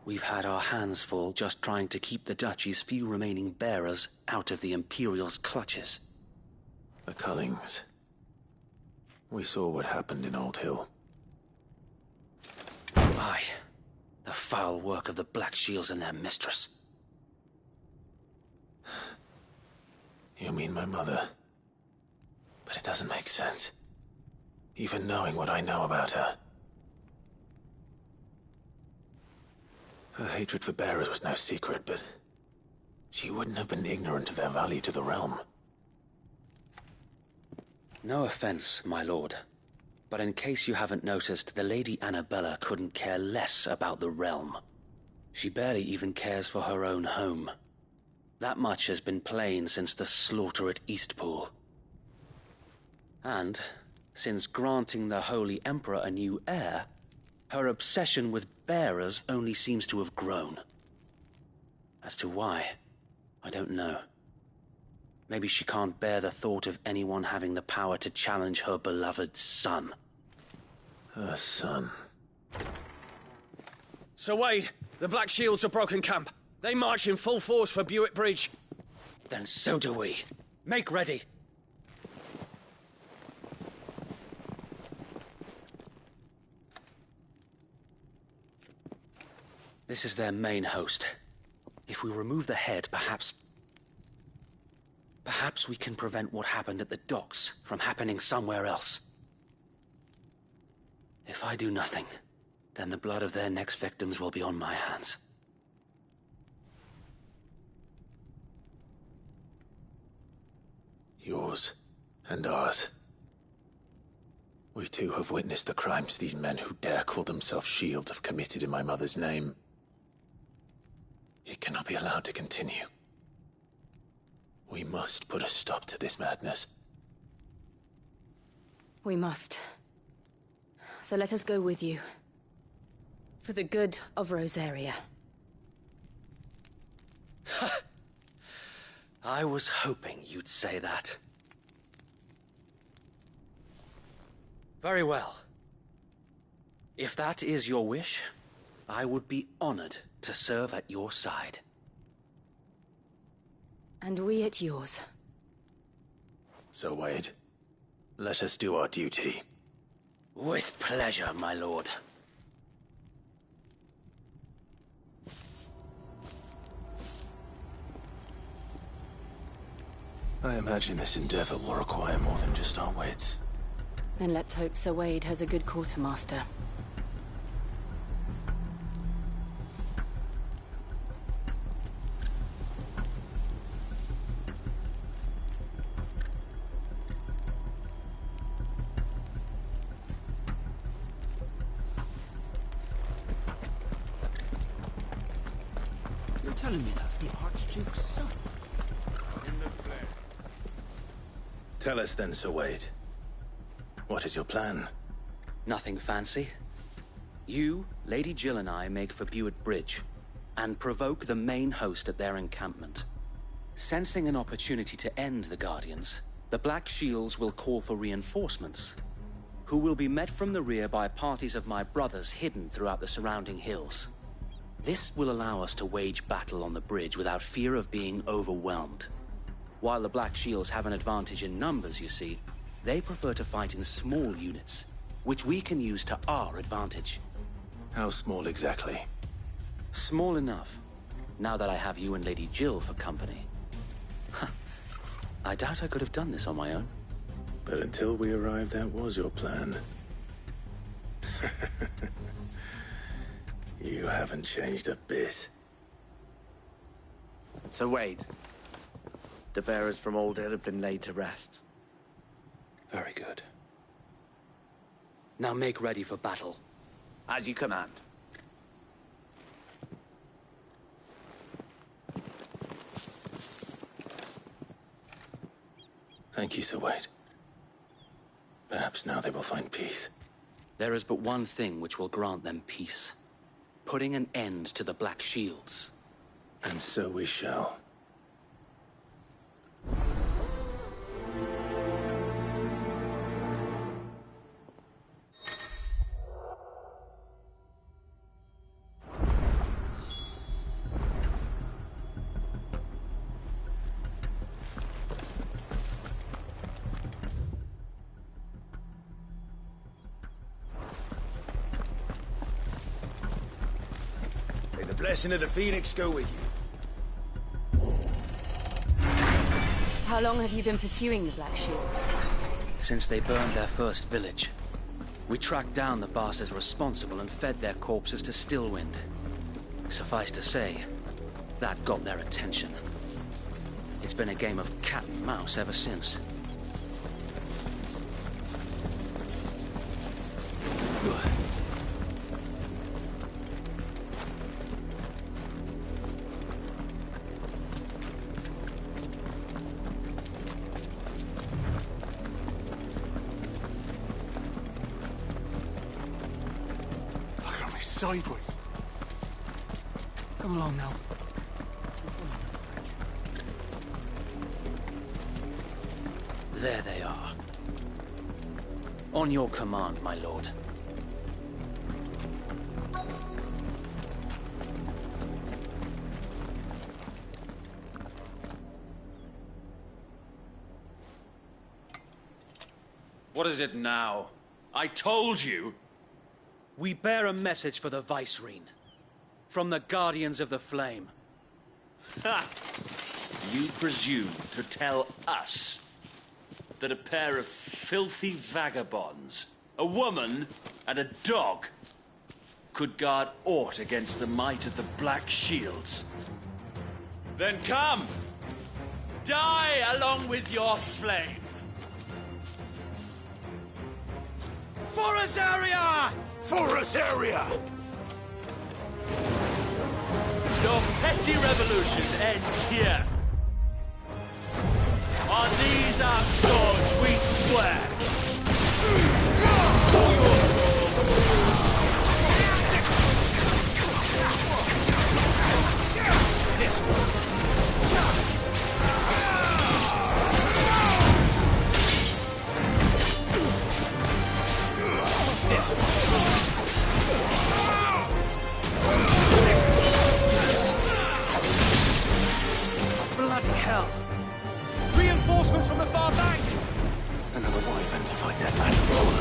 we've had our hands full just trying to keep the Duchy's few remaining bearers out of the Imperial's clutches. The Cullings. We saw what happened in Old Hill. Aye. The foul work of the Black Shields and their mistress. You mean my mother? But it doesn't make sense. Even knowing what I know about her. Her hatred for bearers was no secret, but she wouldn't have been ignorant of their value to the realm. No offense, my lord, but in case you haven't noticed, the Lady Annabella couldn't care less about the realm. She barely even cares for her own home. That much has been plain since the slaughter at Eastpool. And, since granting the Holy Emperor a new heir, her obsession with bearers only seems to have grown. As to why, I don't know. Maybe she can't bear the thought of anyone having the power to challenge her beloved son. Her son. Sir Wade, the Black Shields have broken camp. They march in full force for Buick Bridge. Then so do we. Make ready. This is their main host. If we remove the head, perhaps we can prevent what happened at the docks from happening somewhere else. If I do nothing, then the blood of their next victims will be on my hands. Yours and ours. We too have witnessed the crimes these men who dare call themselves Shields have committed in my mother's name. It cannot be allowed to continue. We must put a stop to this madness. We must. So let us go with you. For the good of Rosaria. I was hoping you'd say that. Very well. If that is your wish, I would be honored to serve at your side. And we at yours. So, Wade, let us do our duty. With pleasure, my lord. I imagine this endeavor will require more than just our wits. Then let's hope Sir Wade has a good quartermaster. telling me that's the Archduke's son? In the flesh. Tell us then, Sir Wade. What is your plan? Nothing fancy. You, Lady Jill and I make for Buett Bridge, and provoke the main host at their encampment. Sensing an opportunity to end the Guardians, the Black Shields will call for reinforcements, who will be met from the rear by parties of my brothers hidden throughout the surrounding hills. This will allow us to wage battle on the bridge without fear of being overwhelmed. While the Black Shields have an advantage in numbers, you see, they prefer to fight in small units, which we can use to our advantage. How small exactly? Small enough, now that I have you and Lady Jill for company. I doubt I could have done this on my own. But until we arrived, that was your plan. You haven't changed a bit. Sir Wade, the bearers from Old Hill have been laid to rest. Very good. Now make ready for battle. As you command. Thank you, Sir Wade. Perhaps now they will find peace. There is but one thing which will grant them peace. Putting an end to the Black Shields. And so we shall. May the blessing of the Phoenix go with you. How long have you been pursuing the Black Shields? Since they burned their first village. We tracked down the bastards responsible and fed their corpses to Stillwind. Suffice to say, that got their attention. It's been a game of cat and mouse ever since. Look at me sideways. Come along now. There they are. On your command, my lord. What is it now? I told you! We bear a message for the Vicereine. From the Guardians of the Flame. Ha! You presume to tell us that a pair of filthy vagabonds, a woman and a dog, could guard aught against the might of the Black Shields? Then come! Die along with your flame! For Azaria! For Azaria! Your petty revolution ends here. On these our swords we swear. This one. This one. Bloody hell! Reinforcements from the far bank! Another wyvern to fight that battle for.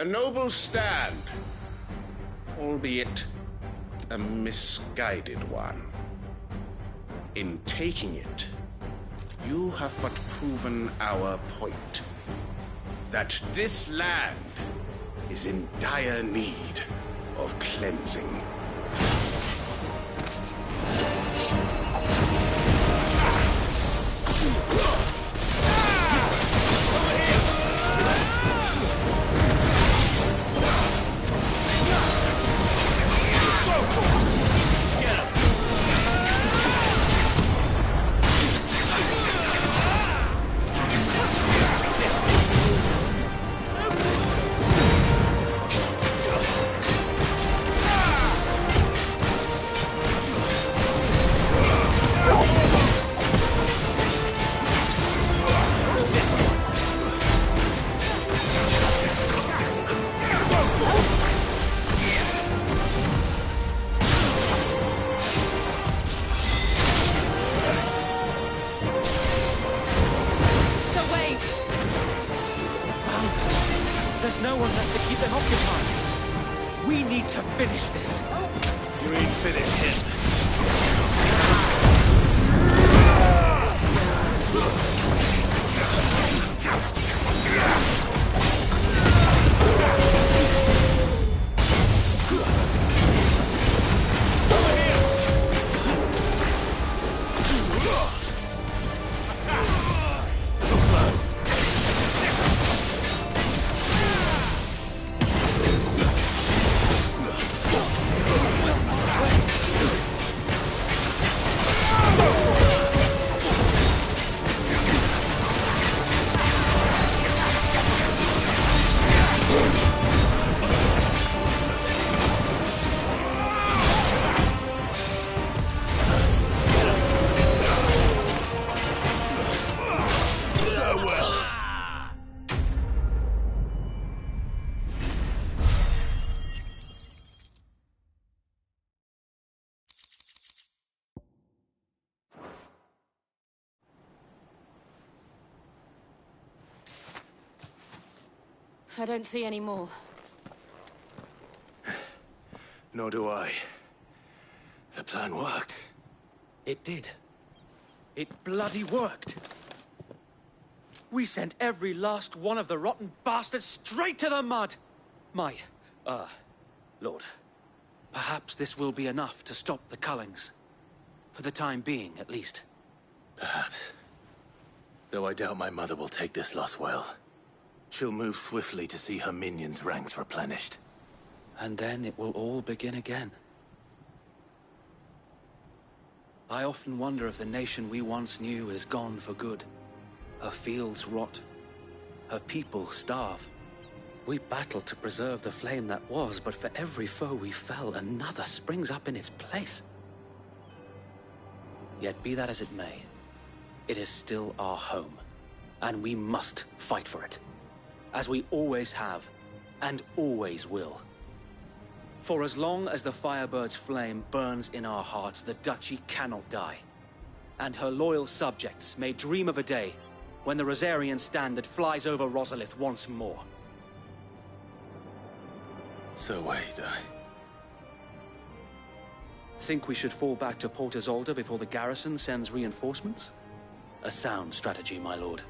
A noble stand, albeit a misguided one. In taking it, you have but proven our point. That this land is in dire need of cleansing. I don't see any more. Nor do I. The plan worked. It did. It bloody worked. We sent every last one of the rotten bastards straight to the mud! Lord, perhaps this will be enough to stop the Cullings. For the time being, at least. Perhaps. Though I doubt my mother will take this loss well. She'll move swiftly to see her minions' ranks replenished. And then it will all begin again. I often wonder if the nation we once knew is gone for good. Her fields rot. Her people starve. We battled to preserve the flame that was, but for every foe we fell, another springs up in its place. Yet be that as it may, it is still our home, and we must fight for it. As we always have, and always will. For as long as the Firebird's flame burns in our hearts, the Duchy cannot die. And her loyal subjects may dream of a day when the Rosarian standard flies over Rosalith once more. So wait, Think we should fall back to Port Isolde before the garrison sends reinforcements? A sound strategy, my lord.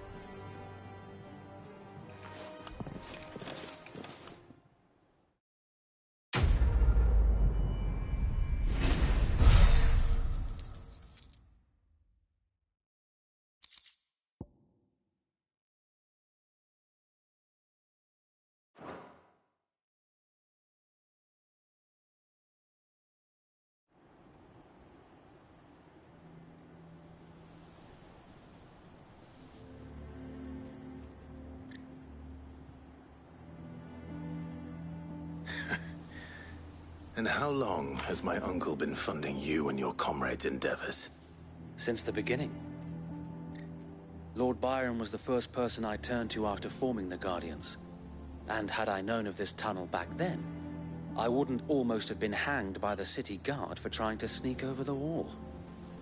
And how long has my uncle been funding you and your comrades' endeavors? Since the beginning. Lord Byron was the first person I turned to after forming the Guardians. And had I known of this tunnel back then, I wouldn't almost have been hanged by the city guard for trying to sneak over the wall.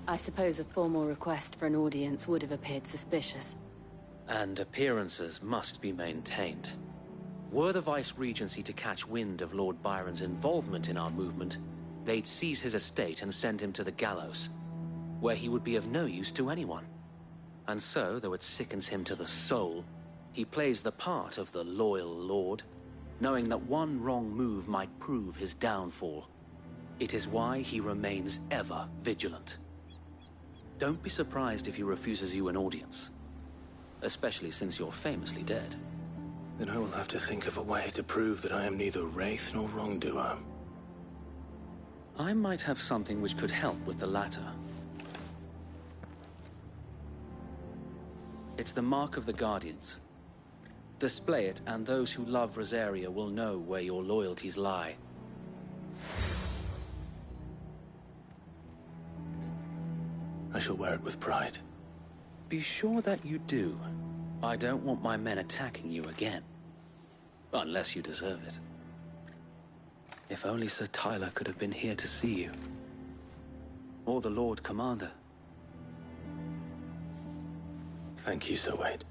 I suppose a formal request for an audience would have appeared suspicious. And appearances must be maintained. Were the Vice-Regency to catch wind of Lord Byron's involvement in our movement, they'd seize his estate and send him to the gallows, where he would be of no use to anyone. And so, though it sickens him to the soul, he plays the part of the loyal lord, knowing that one wrong move might prove his downfall. It is why he remains ever vigilant. Don't be surprised if he refuses you an audience, especially since you're famously dead. Then I will have to think of a way to prove that I am neither wraith nor wrongdoer. I might have something which could help with the latter. It's the Mark of the Guardians. Display it, and those who love Rosaria will know where your loyalties lie. I shall wear it with pride. Be sure that you do. I don't want my men attacking you again. Unless you deserve it. If only Sir Tyler could have been here to see you. Or the Lord Commander. Thank you, Sir Wade.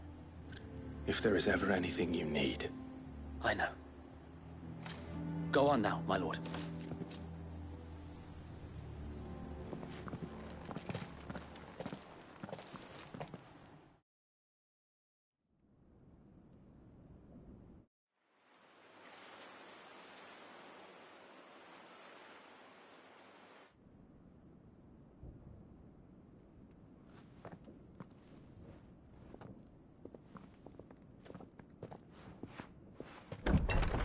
If there is ever anything you need. I know. Go on now, my lord.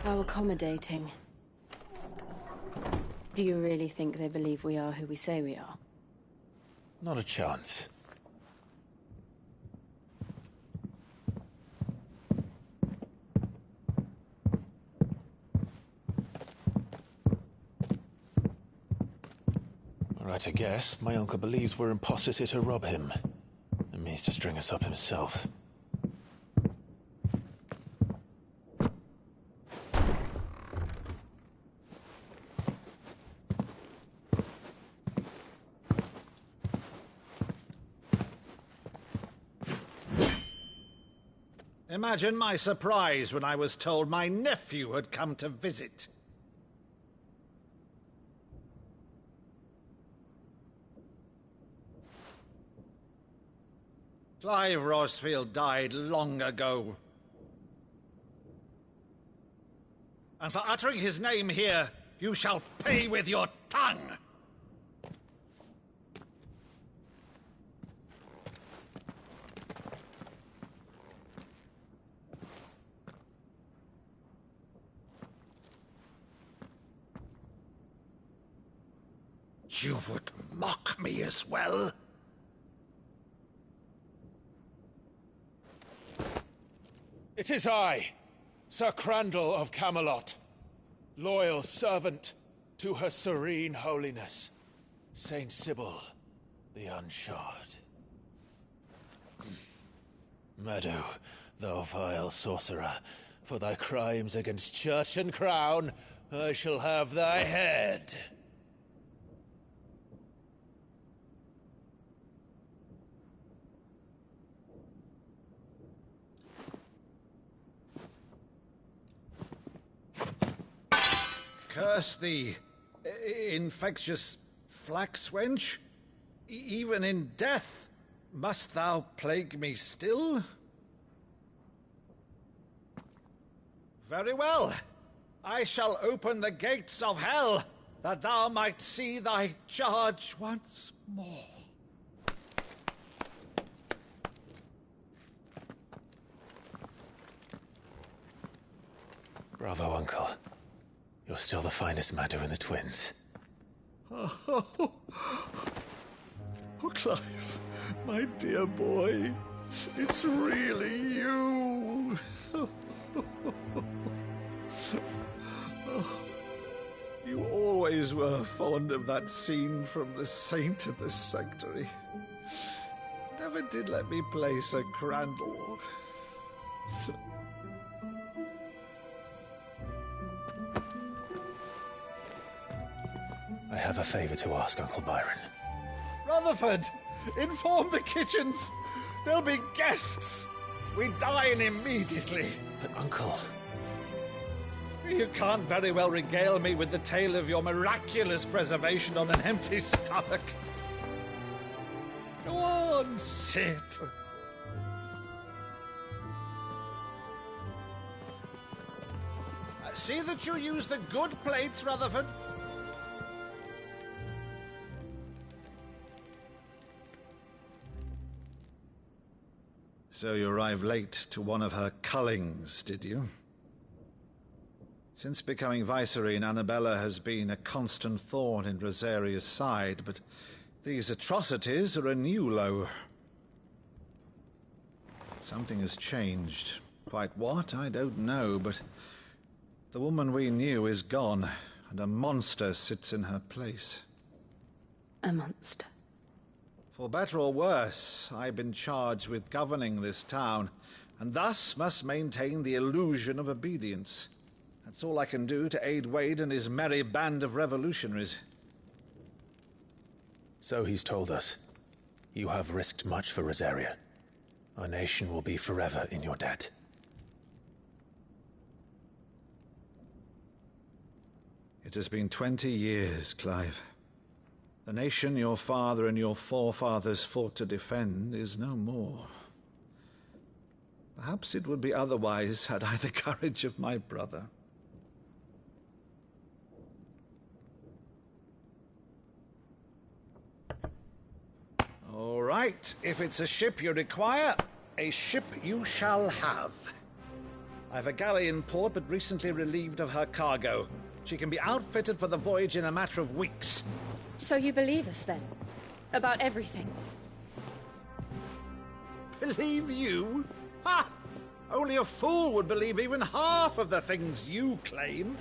How accommodating. Do you really think they believe we are who we say we are? Not a chance. Right to guess, my uncle believes we're imposters here to rob him. And means to string us up himself. Imagine my surprise when I was told my nephew had come to visit. Clive Rosfield died long ago. And for uttering his name here, you shall pay with your tongue! You would mock me as well? It is I, Sir Crandall of Camelot, loyal servant to Her Serene Holiness, Saint Sybil the Unshod. Meadow, thou vile sorcerer, for thy crimes against church and crown, I shall have thy head. Curse thee, infectious flax wench. Even in death, must thou plague me still? Very well. I shall open the gates of hell, that thou might see thy charge once more. Bravo, Uncle. You're still the finest Meadow in the twins. Oh, Clive, my dear boy, it's really you. You always were fond of that scene from The Saint of the Sanctuary. Never did let me play Sir Crandall. I have a favor to ask, Uncle Byron. Rutherford, inform the kitchens. There'll be guests. We dine immediately. But, Uncle... You can't very well regale me with the tale of your miraculous preservation on an empty stomach. Go on, sit. See that you use the good plates, Rutherford. So you arrived late to one of her cullings, did you? Since becoming Vicereine, Annabella has been a constant thorn in Rosaria's side, but these atrocities are a new low. Something has changed. Quite what, I don't know, but the woman we knew is gone, and a monster sits in her place. A monster? For better or worse, I've been charged with governing this town, and thus must maintain the illusion of obedience. That's all I can do to aid Wade and his merry band of revolutionaries. So he's told us. You have risked much for Rosaria. Our nation will be forever in your debt. It has been 20 years, Clive. The nation your father and your forefathers fought to defend is no more. Perhaps it would be otherwise had I the courage of my brother. All right, if it's a ship you require, a ship you shall have. I've a galley in port, but recently relieved of her cargo. She can be outfitted for the voyage in a matter of weeks. So you believe us, then? About everything? Believe you? Ha! Only a fool would believe even half of the things you claim.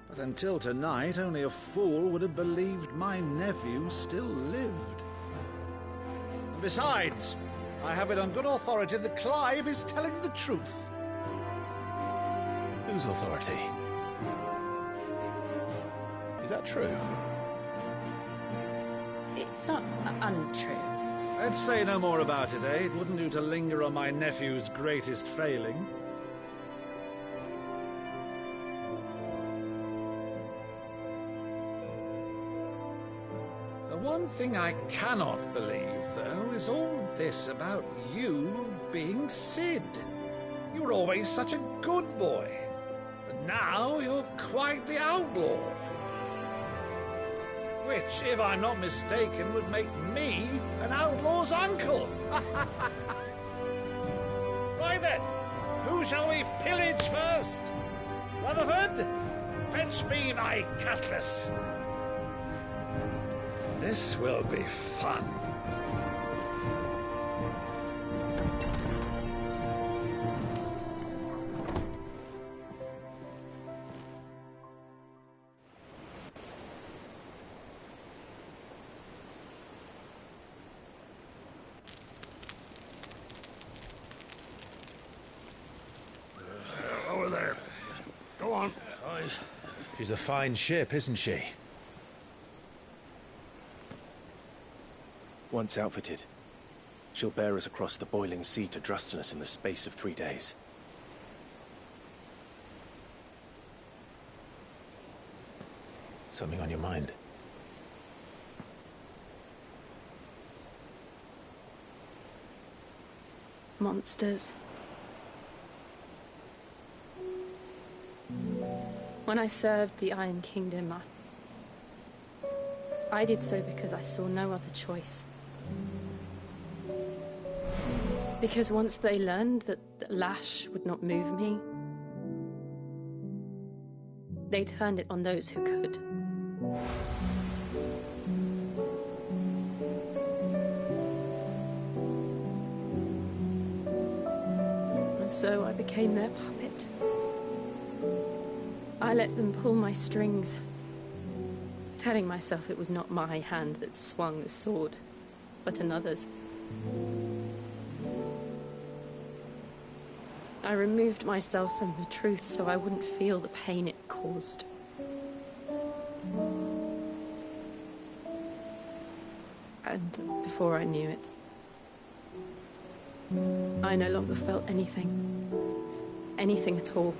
But until tonight, only a fool would have believed my nephew still lived. And besides, I have it on good authority that Clive is telling the truth. Whose authority? Is that true? It's not untrue. Let's say no more about it, eh? It wouldn't do to linger on my nephew's greatest failing. The one thing I cannot believe, though, is all this about you being Cid. You were always such a good boy. But now you're quite the outlaw. Which, if I'm not mistaken, would make me an outlaw's uncle. Right then, who shall we pillage first? Rutherford, fetch me my cutlass. This will be fun. Over there. Go on. She's a fine ship, isn't she? Once outfitted, she'll bear us across the boiling sea to Drustinus in the space of 3 days. Something on your mind? Monsters. When I served the Iron Kingdom, I did so because I saw no other choice. Because once they learned that the lash would not move me, they turned it on those who could. And so I became their puppet. I let them pull my strings, telling myself it was not my hand that swung the sword, but another's. I removed myself from the truth so I wouldn't feel the pain it caused. And before I knew it, I no longer felt anything anything at all.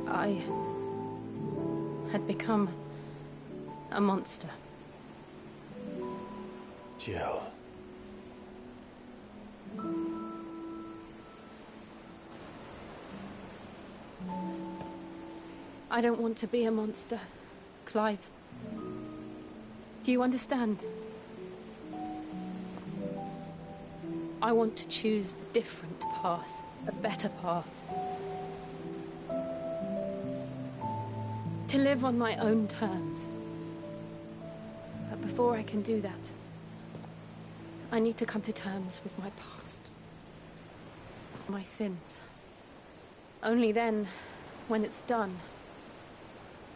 I had become a monster. Jill. I don't want to be a monster, Clive. Do you understand? I want to choose a different path, a better path. To live on my own terms. But before I can do that, I need to come to terms with my past. My sins. Only then, when it's done,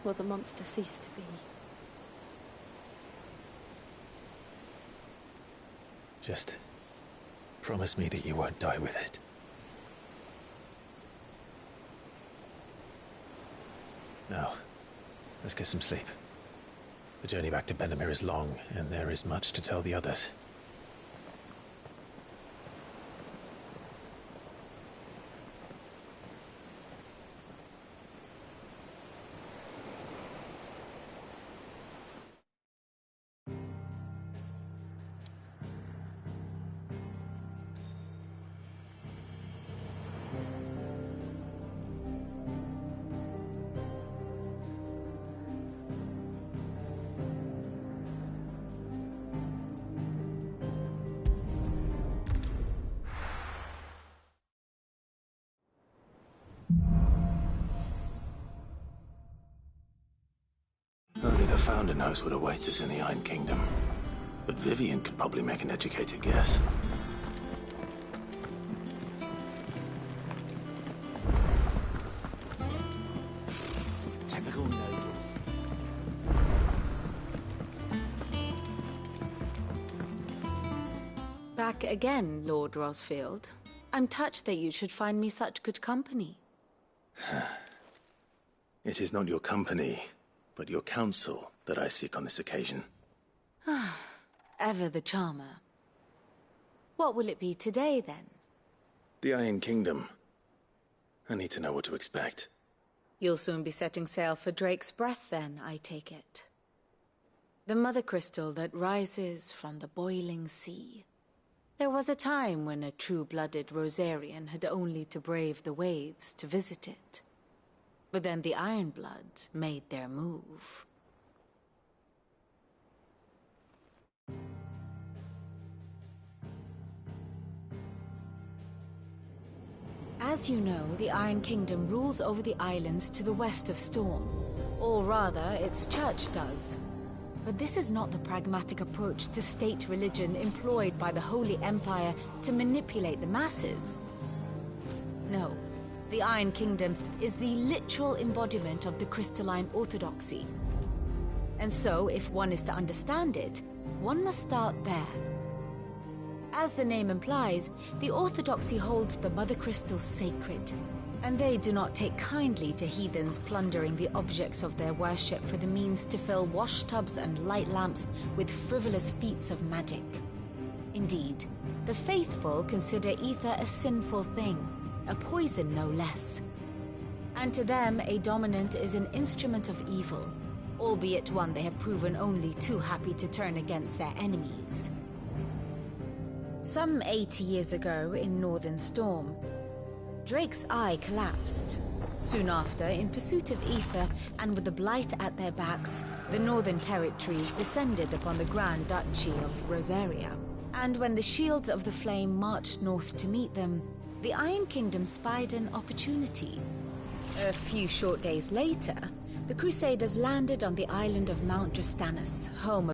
will the monster cease to be. Just promise me that you won't die with it. Now, let's get some sleep. The journey back to Benamir is long, and there is much to tell the others. Only the Founder knows what awaits us in the Iron Kingdom. But Vivian could probably make an educated guess. Typical nobles. Back again, Lord Rosfield. I'm touched that you should find me such good company. It is not your company, but your counsel that I seek on this occasion. Ever the charmer. What will it be today, then? The Iron Kingdom. I need to know what to expect. You'll soon be setting sail for Drake's Breath, then, I take it. The mother crystal that rises from the boiling sea. There was a time when a true-blooded Rosarian had only to brave the waves to visit it. But then the Ironblood made their move. As you know, the Iron Kingdom rules over the islands to the west of Storm. Or rather, its church does. But this is not the pragmatic approach to state religion employed by the Holy Empire to manipulate the masses. No. The Iron Kingdom is the literal embodiment of the crystalline orthodoxy. And so, if one is to understand it, one must start there. As the name implies, the orthodoxy holds the Mother Crystal sacred, and they do not take kindly to heathens plundering the objects of their worship for the means to fill washtubs and light lamps with frivolous feats of magic. Indeed, the faithful consider ether a sinful thing, a poison no less. And to them, a dominant is an instrument of evil, albeit one they have proven only too happy to turn against their enemies. Some 80 years ago, in Northern Storm, Drake's Eye collapsed. Soon after, in pursuit of ether, and with the Blight at their backs, the Northern Territories descended upon the Grand Duchy of Rosaria. And when the Shields of the Flame marched north to meet them, the Iron Kingdom spied an opportunity. A few short days later, the Crusaders landed on the island of Mount Drastanus, home of